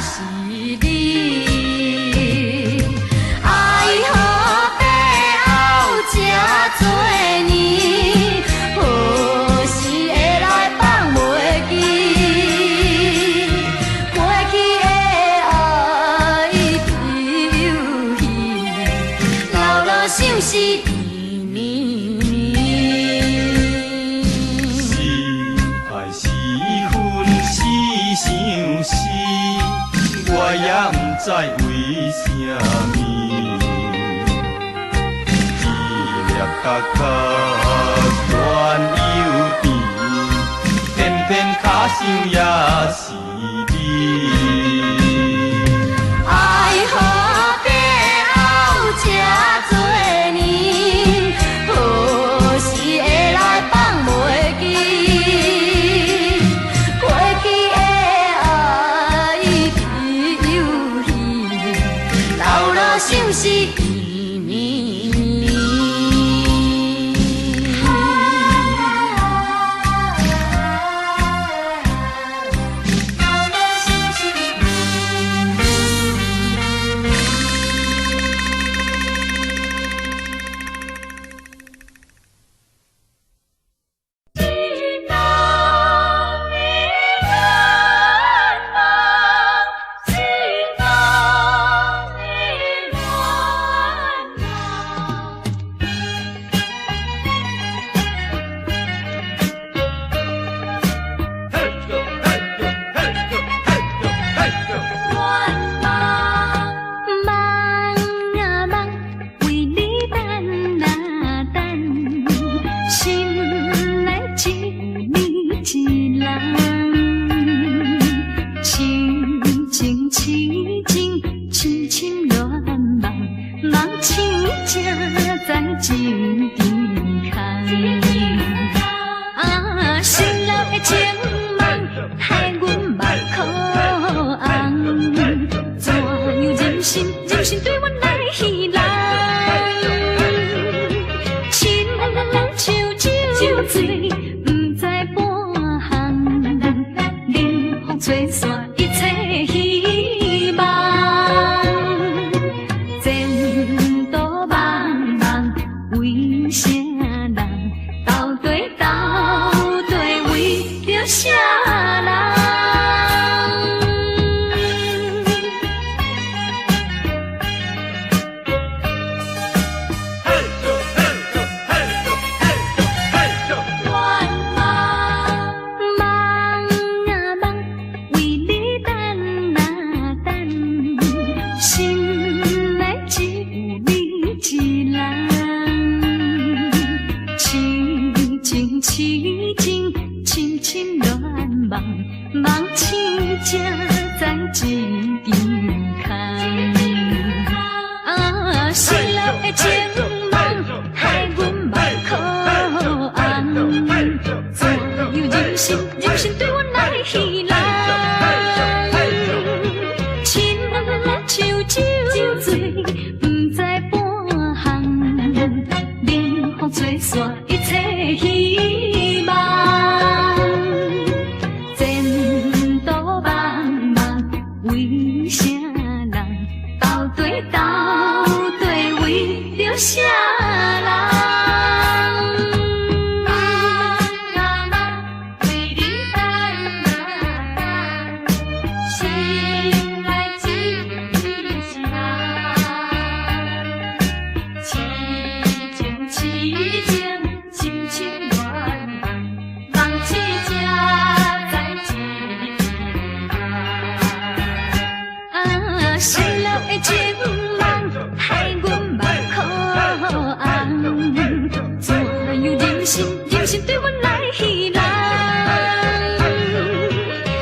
是你。爱好背后这多年，何时会来放袂记？过去的爱丢去，老老想是绵绵。是爱是恨是想死，我也不知为什么，一粒角角原有甜，偏偏卡想也是你。爱好背后这多年，何时会来放袂记？过去的爱丢去，老老想是绵绵。做煞一切希望。心，人生对阮来戏人。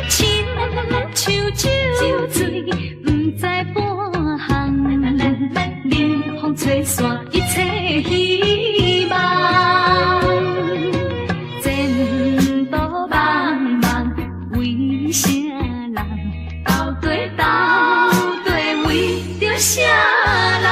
亲像酒醉，不知半项。冷风吹散一切希望。前途茫茫，为啥人？到底为着啥人？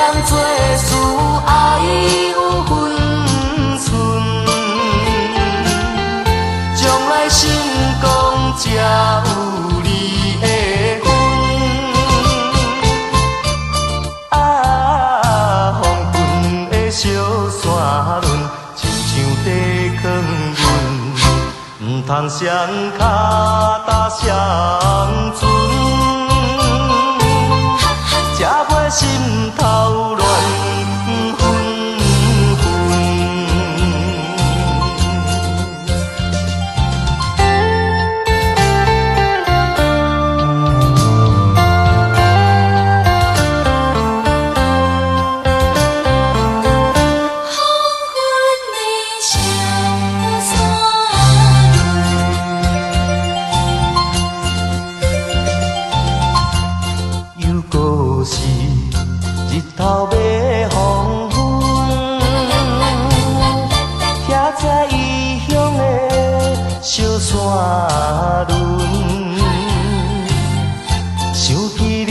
人做事爱有分寸，将来成功才有你的份。啊，风云的小山峦，亲像地囥阮，唔通双脚踏双船。才袂心头乱纷纷。黄昏的小山又过是日头要黄昏，徛在异乡的小山峦，想起离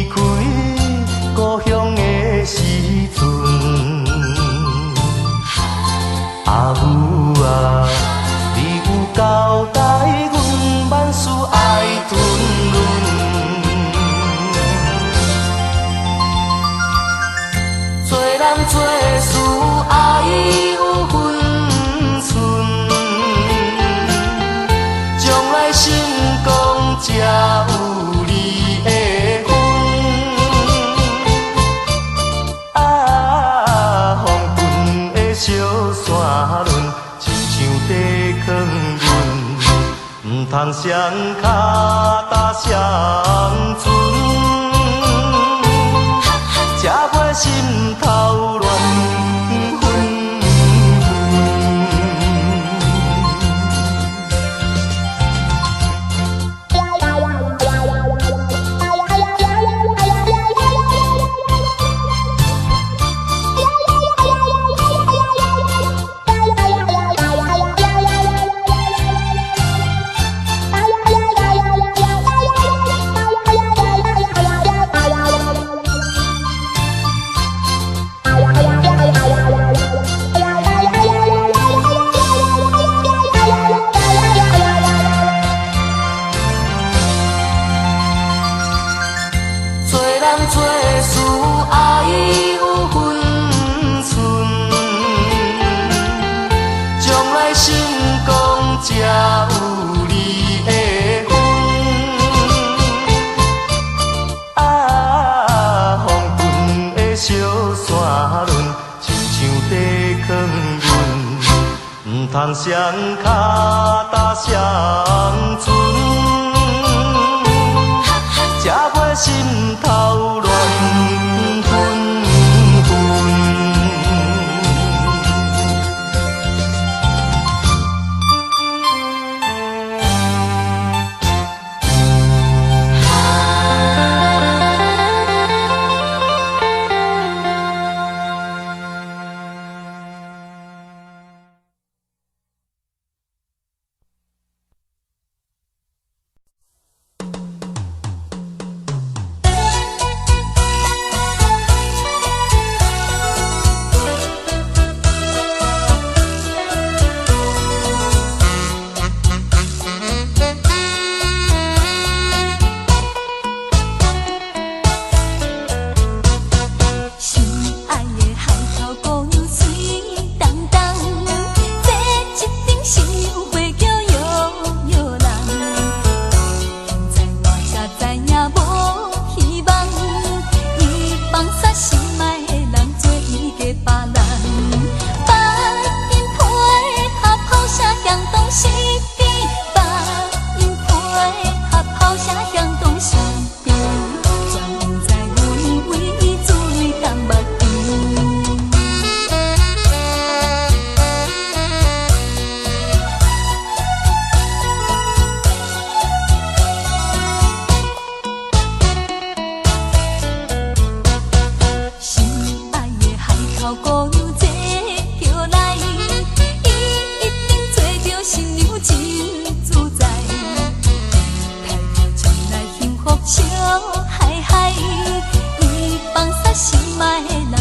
开故乡的时阵，阿母啊，你有交代阮万事爱吞润。做人做事爱有分寸，将来成功才有你的份。啊，风云的小山峦，亲像地囥阮，唔通双脚踏双船。才袂心头乱纷纷。做事爱有分寸，将来成功才有你的份。啊，风云的小山峦，亲像地囥阮，唔通双脚踏双船。才袂心头乱纷纷。小海海，伊放下心爱的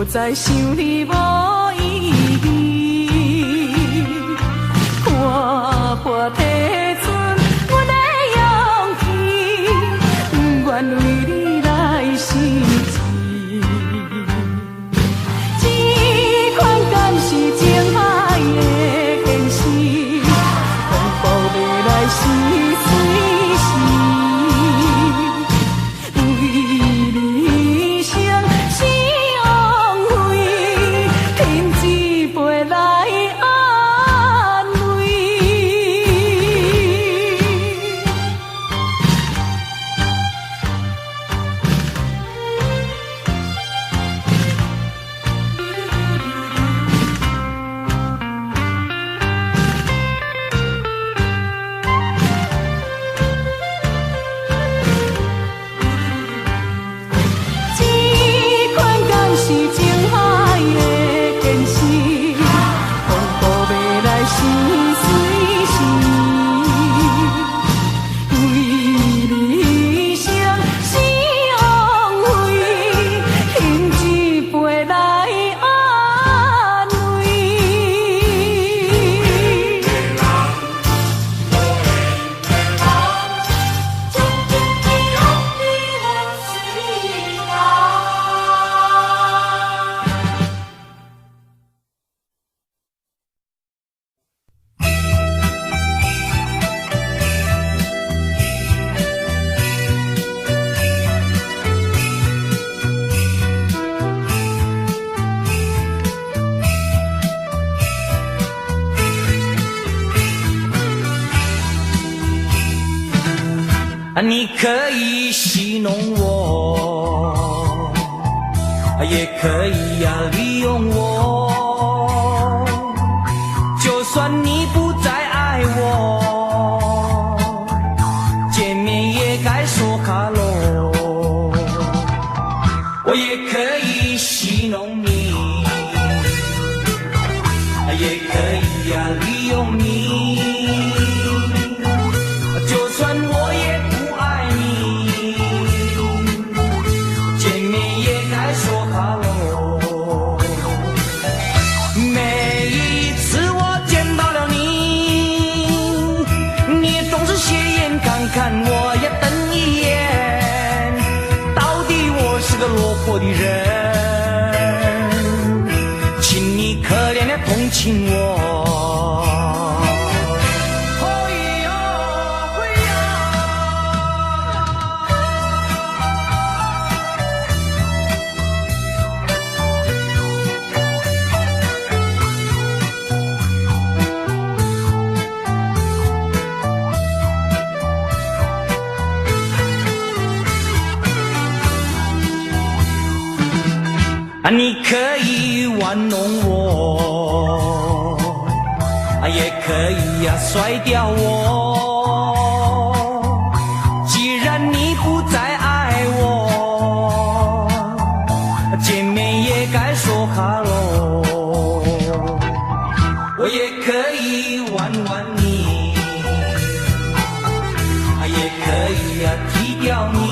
再想你无意义，看破体寸，阮的勇气，不愿为你来失志。这款敢是情爱的现实，风暴要来时随时，为理想。你可以戏弄我，也可以利用我，就算你不再爱我，见面也该说哈喽。我也可以戏弄你，也可以利用你，就算我也不爱你，见面也该说哈喽。每一次我见到了你，你总是斜眼看看我，也瞪一眼，到底我是个落魄的人，请你可怜的同情我。你可以玩弄我，也可以甩掉我。既然你不再爱我，见面也该说哈喽。我也可以玩玩你，也可以踢掉你。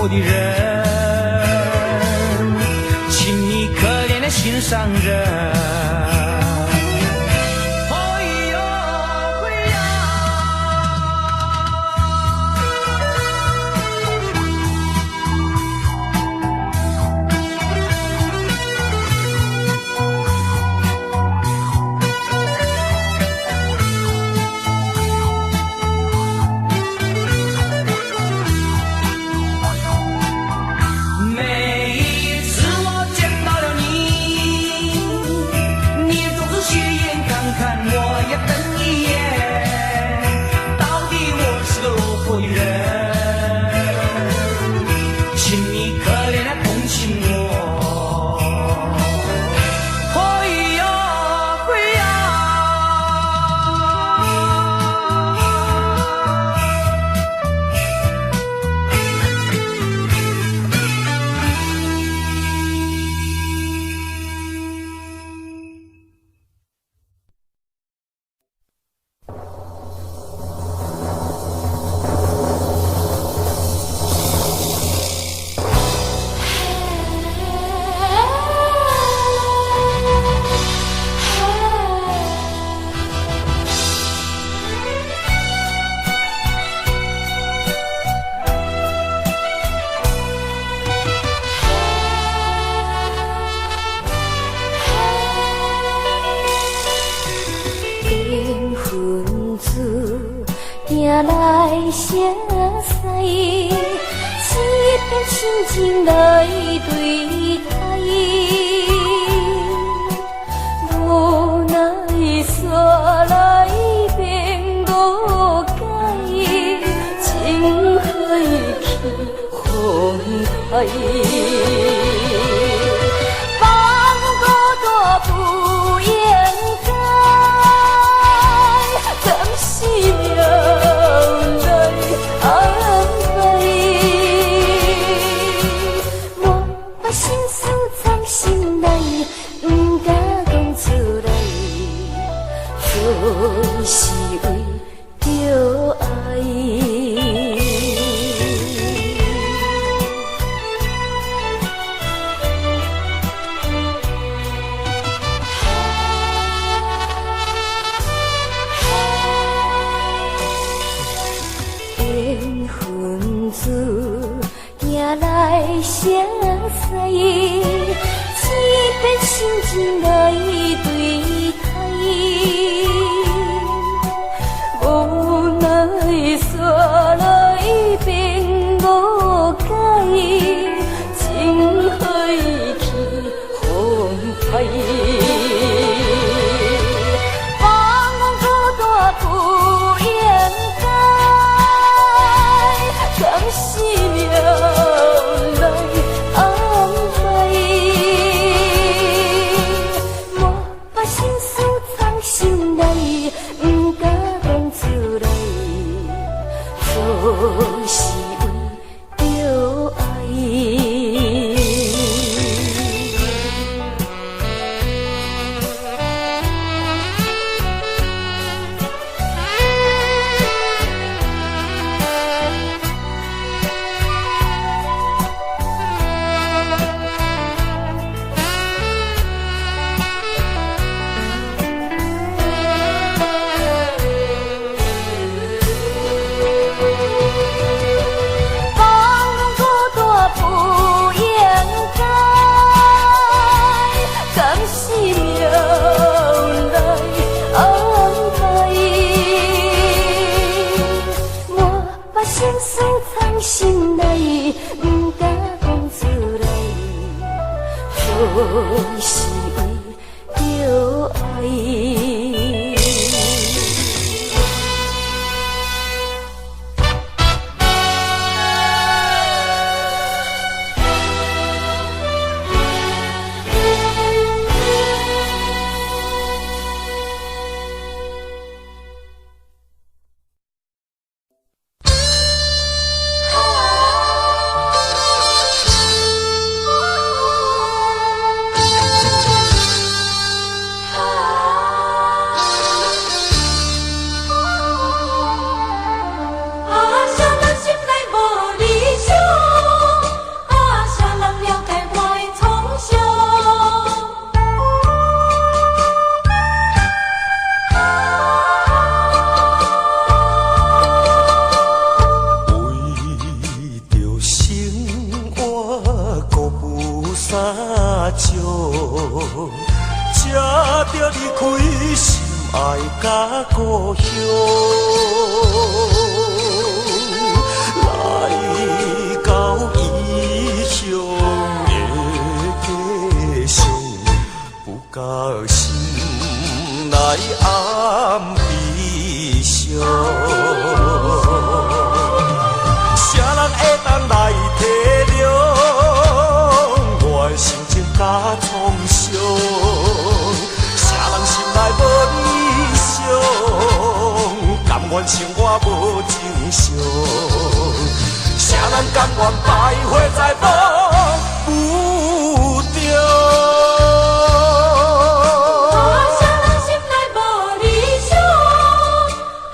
我的人，请你可怜的心上人。来相识，一片深情来对待，无奈煞来变无解，情海去风台，放孤单不应该，怎是了心事藏心内，不敢讲出来，做是为着爱。缘分子行来相。一片心情来对待，无奈煞来变无解，情海去风台，放孤单不应该，怎是了来安排？莫心内，不敢讲出来，何时着爱？生活无正常，啥人甘愿败花在梦舞中？啊，啥人心内无理想？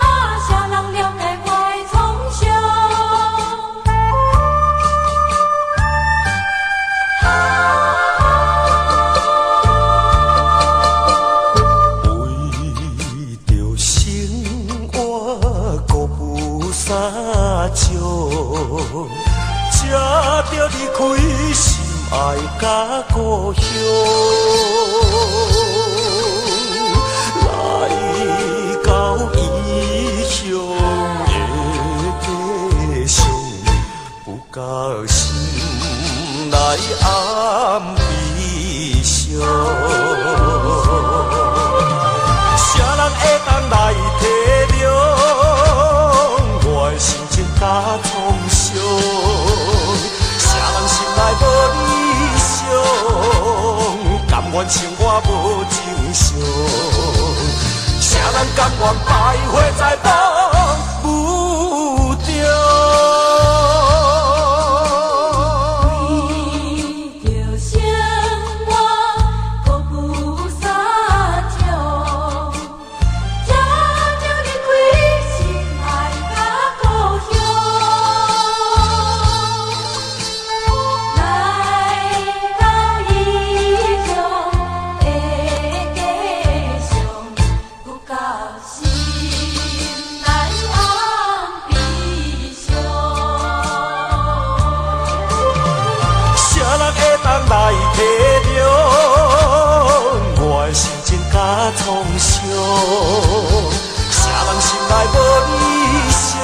啊，啥人了解我的创伤？为着生活顾不三招，才着离开心爱甲故乡。来到异乡的地上，不甲心内暗悲伤。啥人会当来体谅我的心情甲创伤？啥人心内无理想，甘愿生活无正常？啥人甘愿败花在梦舞中？来体谅我的心情甲创伤，啥人心内无理想，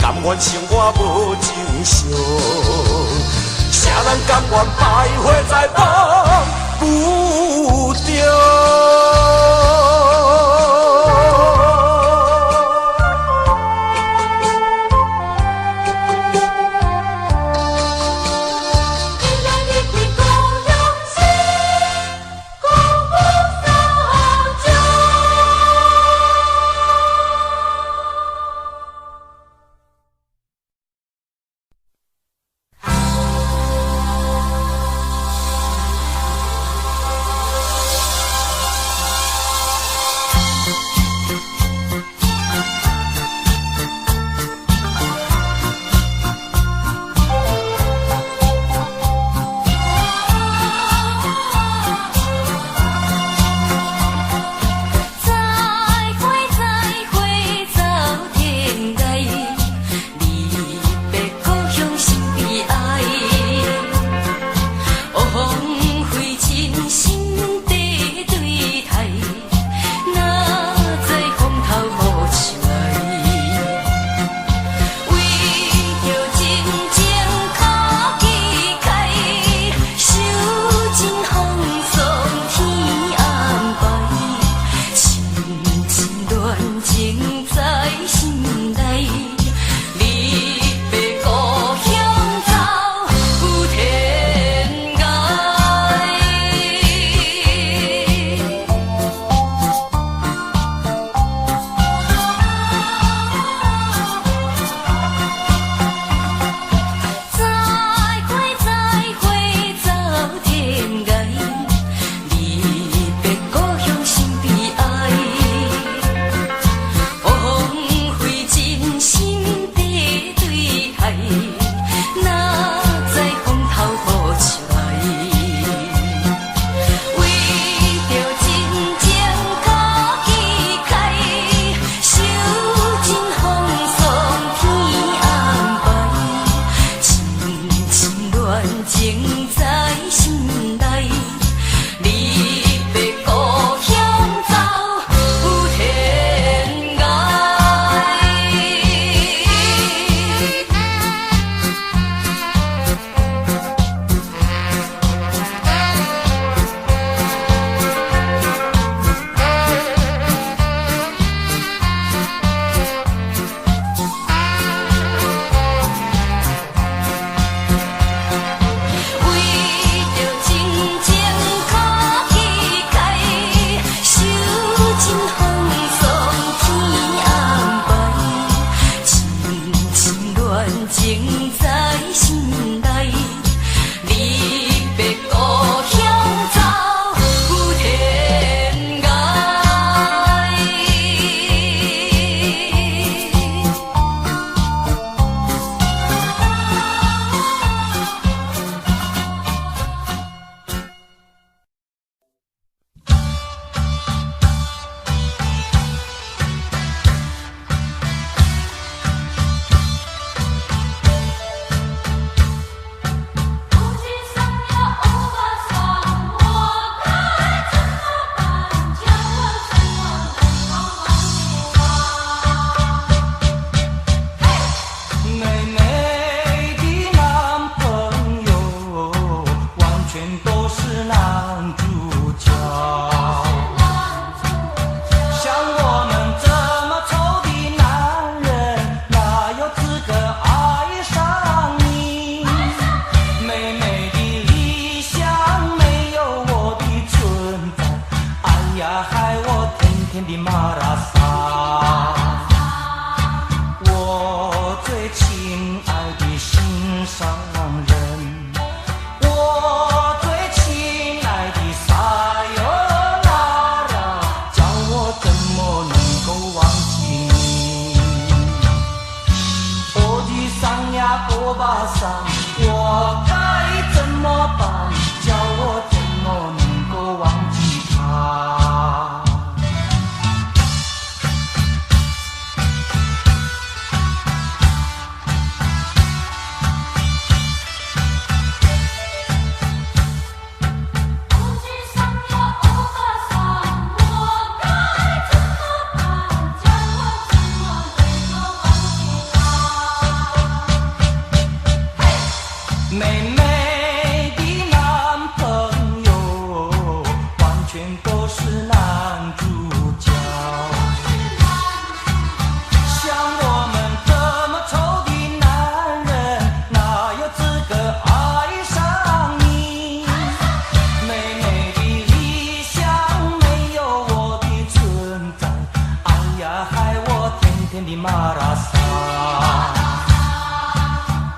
甘愿生活无正常，啥人甘愿败花在梦舞中？马拉桑。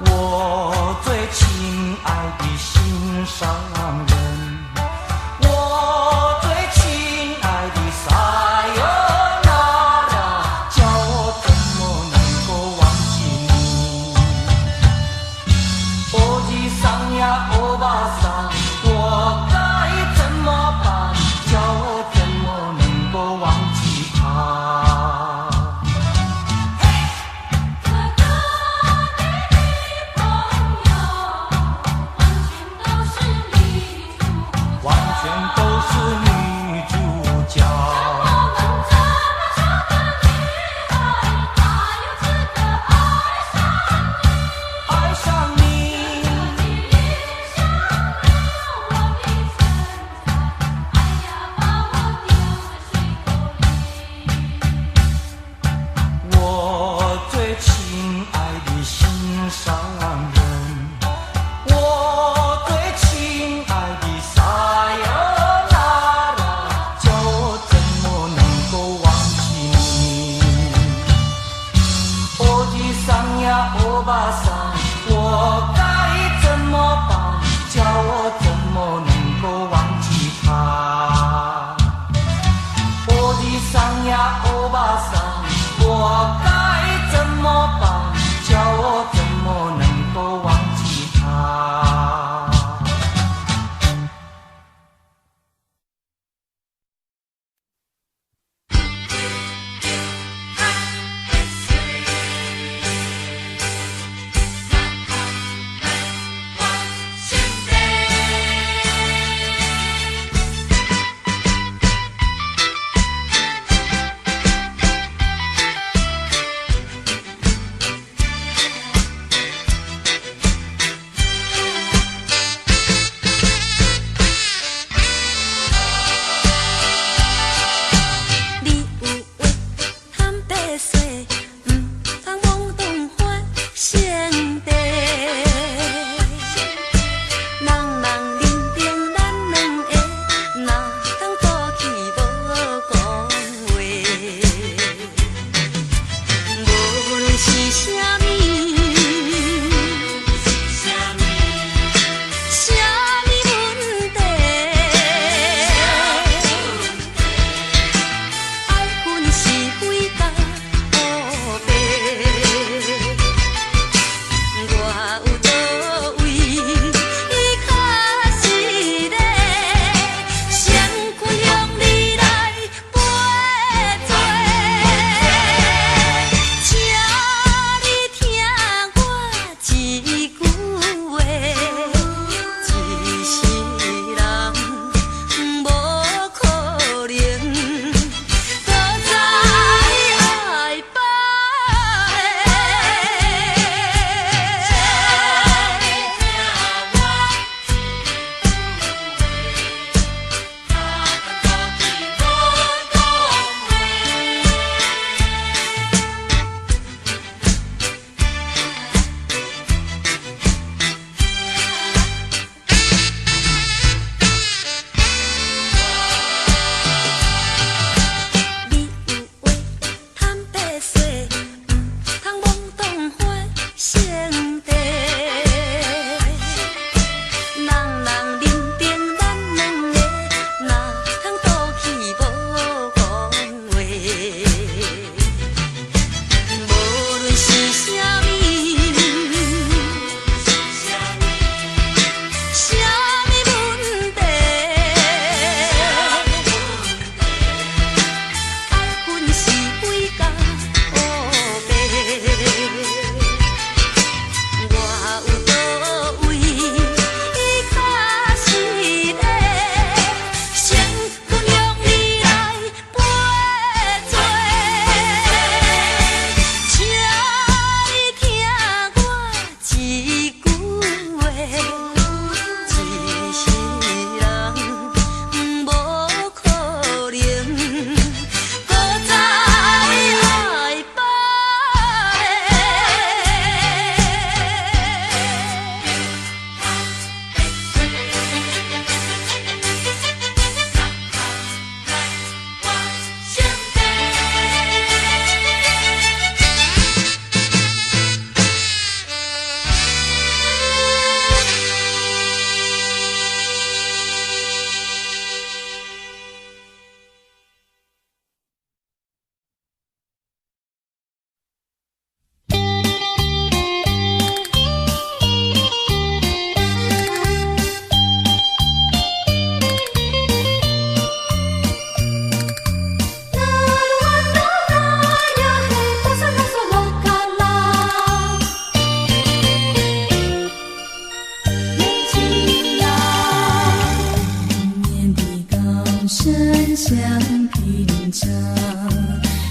我最亲爱的心上人，我最亲爱的撒由那拉，叫我怎么能够忘记你？欧吉桑呀，欧巴桑，我该怎么办？叫我怎么能够忘记他？完全都是女主角。爱上你，我最亲爱的心上人，我最亲爱的撒由那拉，叫我怎么能够忘记你？欧吉桑呀，欧巴桑，我该怎么办？叫我怎么能够忘记他？欧吉桑呀，欧巴桑，我该怎么办？叫我怎么能够忘记他？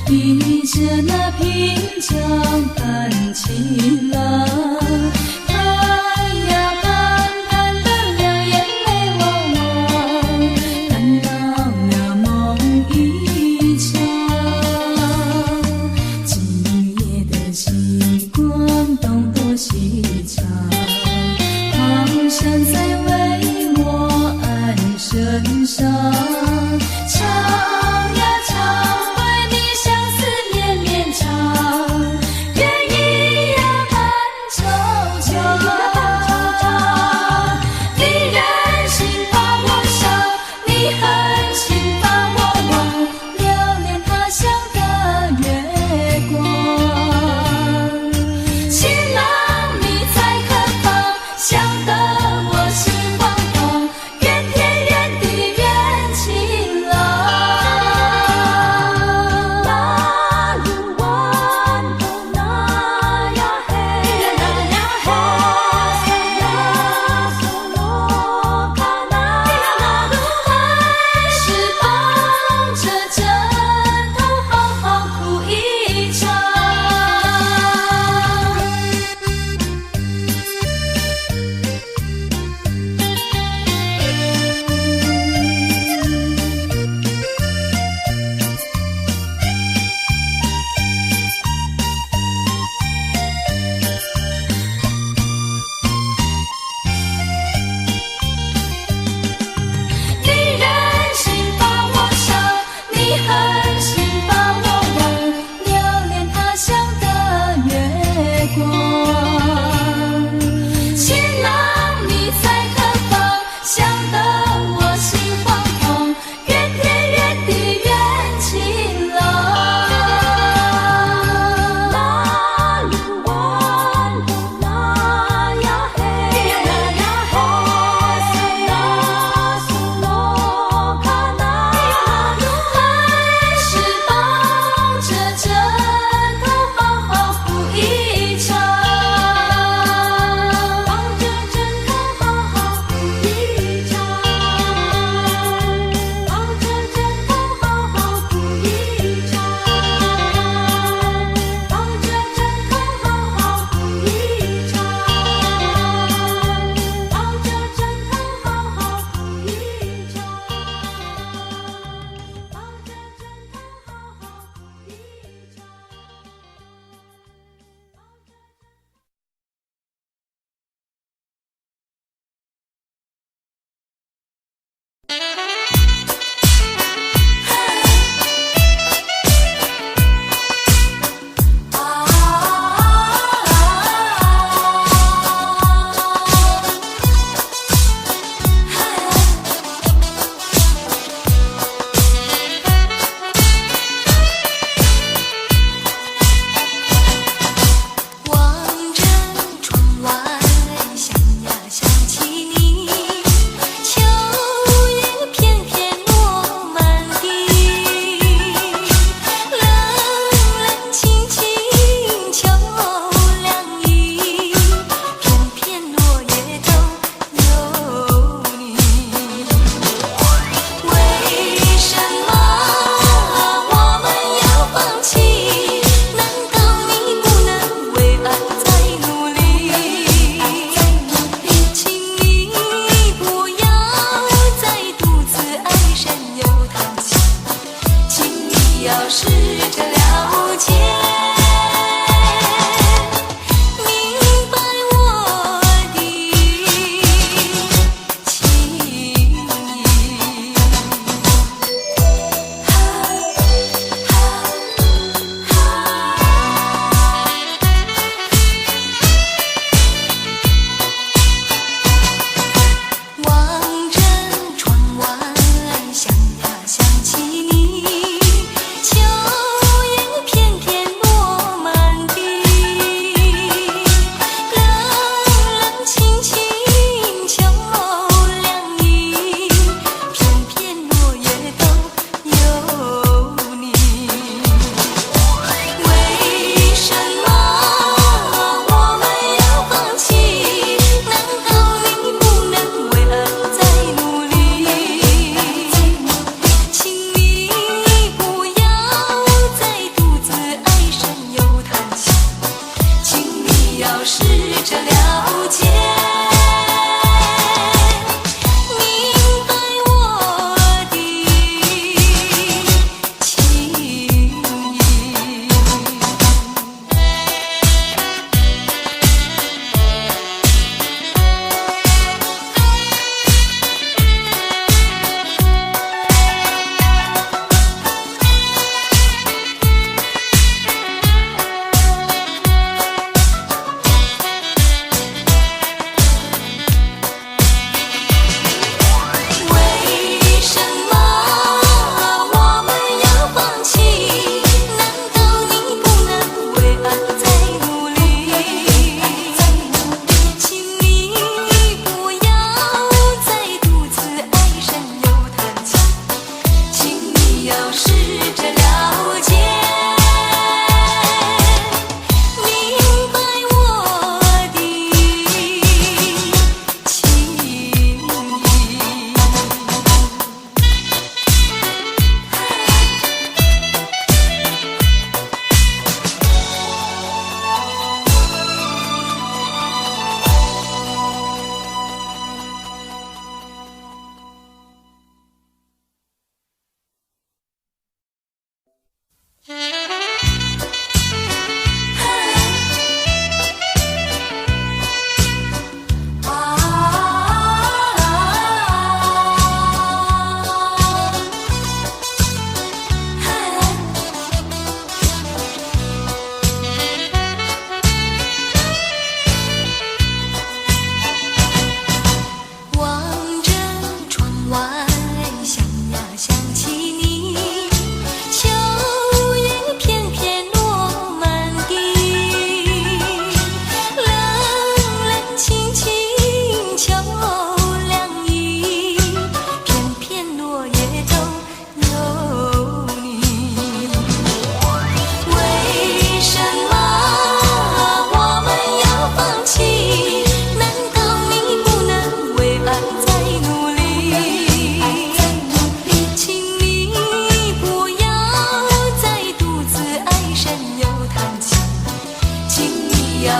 比着那平常感情郎，看呀看，看得了眼泪汪汪，看到了梦一场。今夜的星光东多细长，好像在为我安身上。唱呀唱，为你相思绵绵长，愿一呀漫长。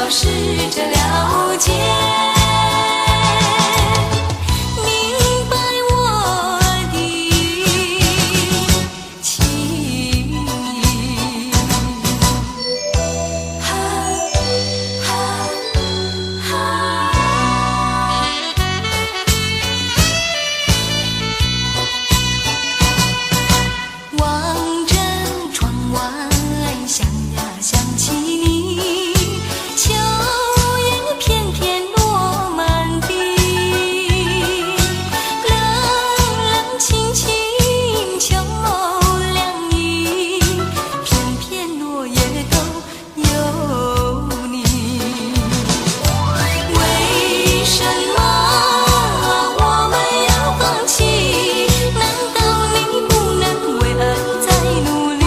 要试着了解，明白我的情意。望着窗外，想呀想起你，秋叶片片落满地，冷冷清清秋凉意，片片落叶都有你。为什么我们要放弃？难道你不能为爱再努力？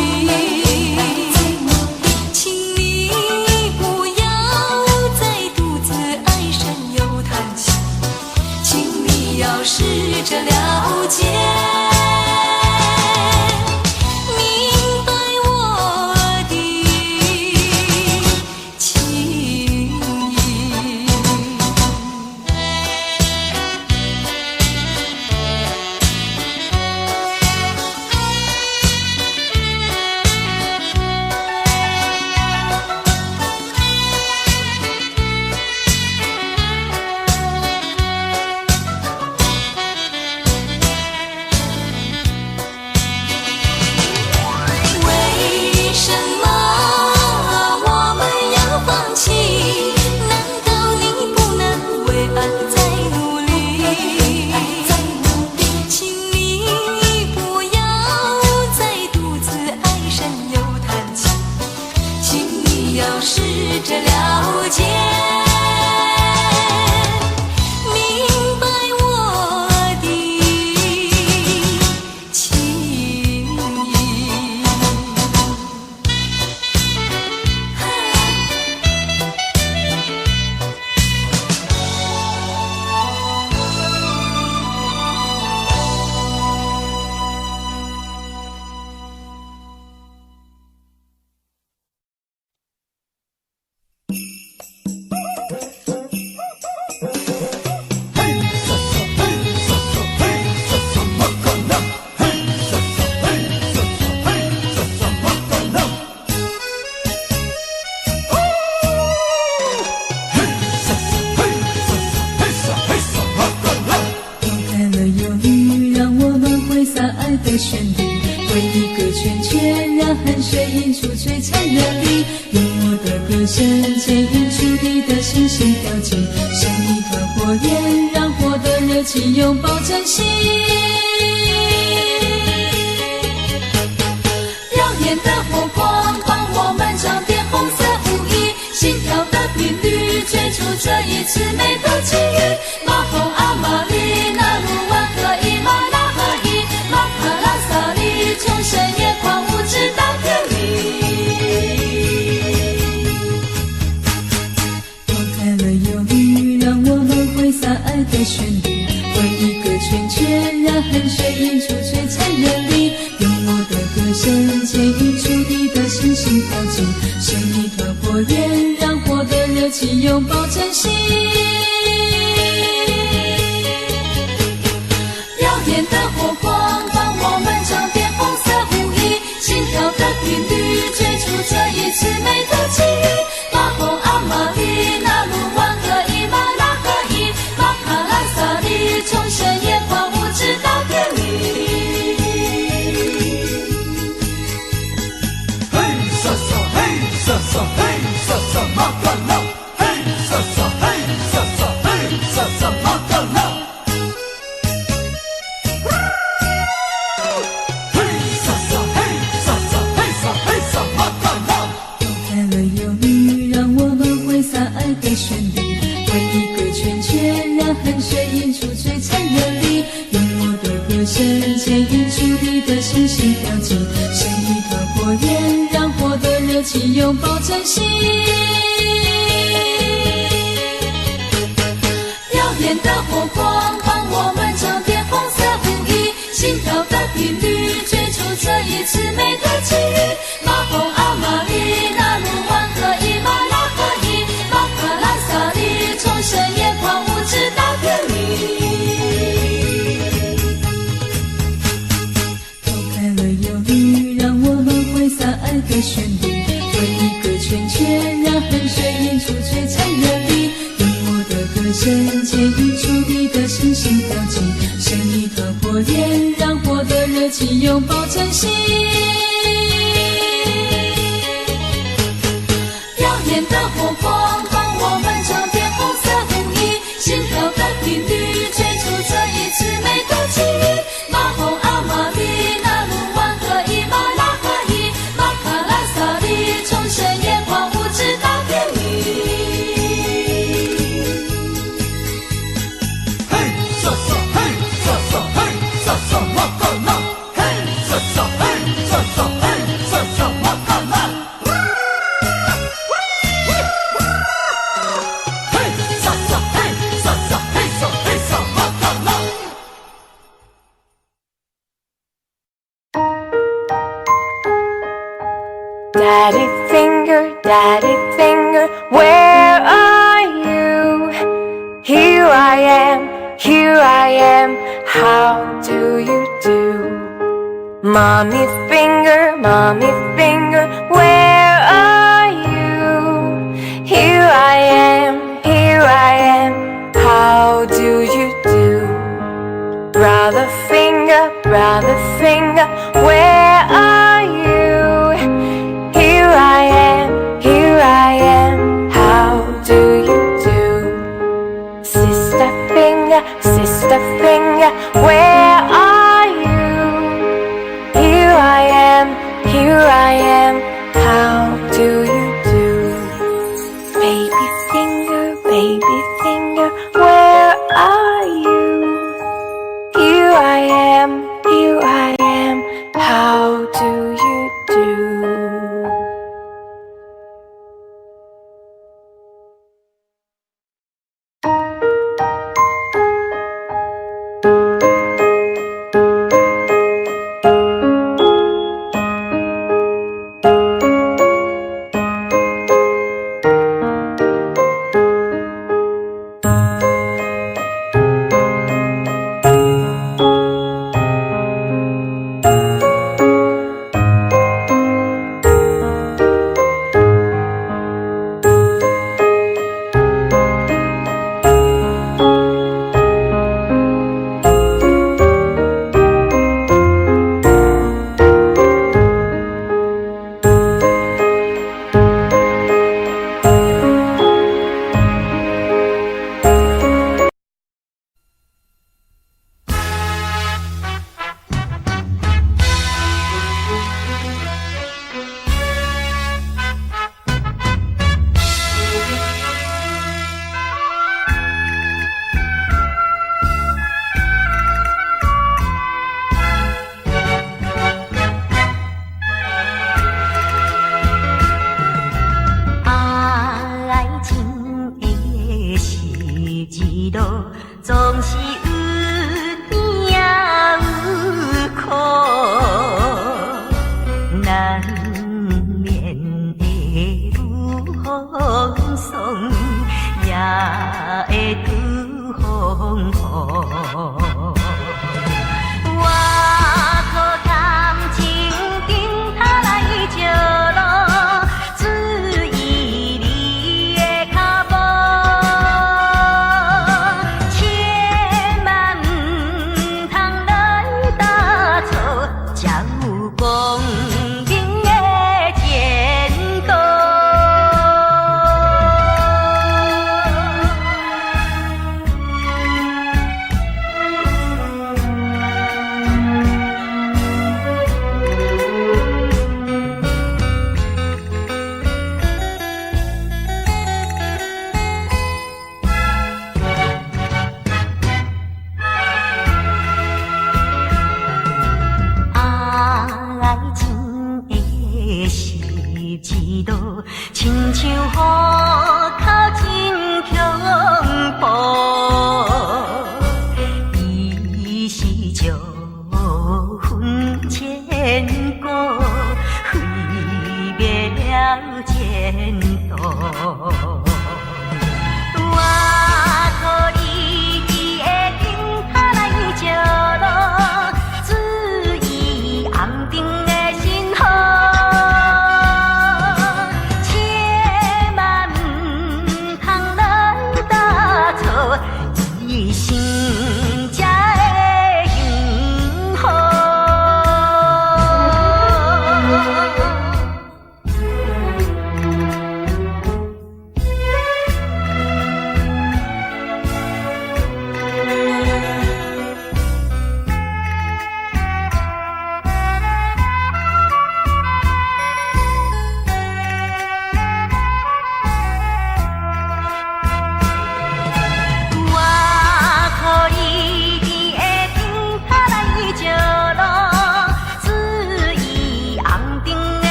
请你不要再独自唉声又叹气，请你要试着了解，明白我的情意。为什么我们要放弃？难道你不能为爱再努力？请你不要再独自唉声又叹气，请你要试着了解，明白我的情意。开了忧郁，让我们挥洒爱的旋律，围一个圈圈，让汗水映出璀璨热力。用我的歌声牵引出你的心心跳进，生一团火焰，让火的热情拥抱珍惜。耀眼的火光帮我们装点红色舞衣，心跳的频率追逐这一次美的际遇。马后阿玛里那鲁湾和伊玛拉哈伊马卡拉萨里，从深夜狂舞直到天明。拨开了忧郁，让我们挥洒爱的旋律，围一个圈圈，让汗水映出璀璨热力。用我的歌声牵引出你的心心跳进，生一团火焰，让火的热情拥抱珍惜。耀眼的火光帮我们装点红色舞衣，心跳的频率追逐这一次美的际遇。马后阿玛里那鲁湾和伊玛拉哈伊马卡拉萨里，从深夜狂舞直到天明。嘿沙沙嘿沙沙嘿沙沙马卡拉，嘿沙沙嘿沙沙嘿沙沙马卡拉。开了忧郁，让我们挥洒爱的旋律，围一个圈圈，让汗水映出璀璨热力。用我的歌声牵引出你的心心跳进，生一团火焰，让火的热情拥抱珍惜。耀眼的火光帮我们装点红色舞衣，心跳的频率追逐这一次美的际遇。马后阿玛里那鲁湾和伊玛拉哈伊马旋律，围一个圈圈，让汗水映出璀璨热力。用我的歌声牵引出你的身心调剂，生一团火焰，让火的热情拥抱晨曦。耀眼的火光帮我们装点红色舞衣，心跳的频率吹出这一次美的奇遇。马红阿玛丽那鲁湾和伊玛拉和伊马卡拉萨里，重生眼光无知大天宇。嘿，瑟瑟嘿，瑟瑟嘿，瑟瑟马卡拉，嘿，瑟瑟嘿，瑟瑟嘿，瑟瑟马卡拉。Daddy finger, where are you? Here I am, how do you do? Mommy finger, where are you? Here I am, how do you do? Brother finger, where are you? Here I am, how do you do? Sister finger, where are you? Here I am, how do you do? Baby finger, where are you? Here I am, how do you do?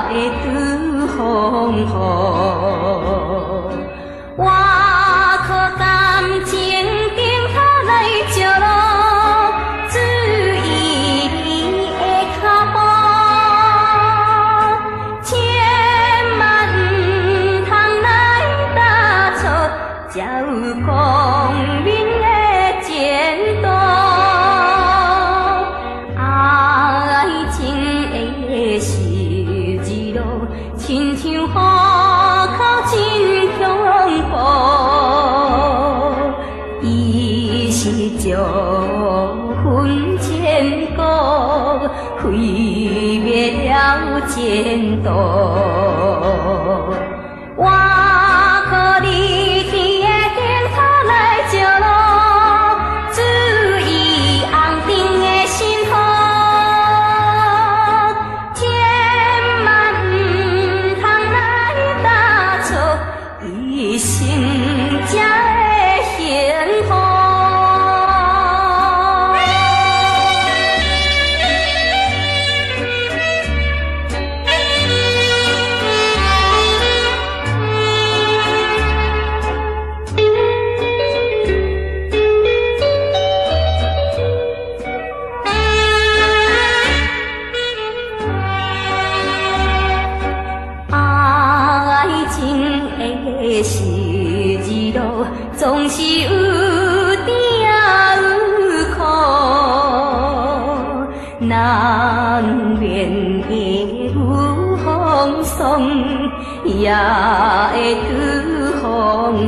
会拄风雨。我靠感情顶头来着路，注意你的脚步，千万唔通来打错，才有光明的前途。爱情的十字路，亲像虎口真恐怖，伊是石魂千古，毁灭了前途。我靠你天的顶头来着路，注意红灯的心头，千万唔通来打错，一生才会幸福。爱情的十字路，总是有甜有苦，难免会有风霜，也会拄风雨。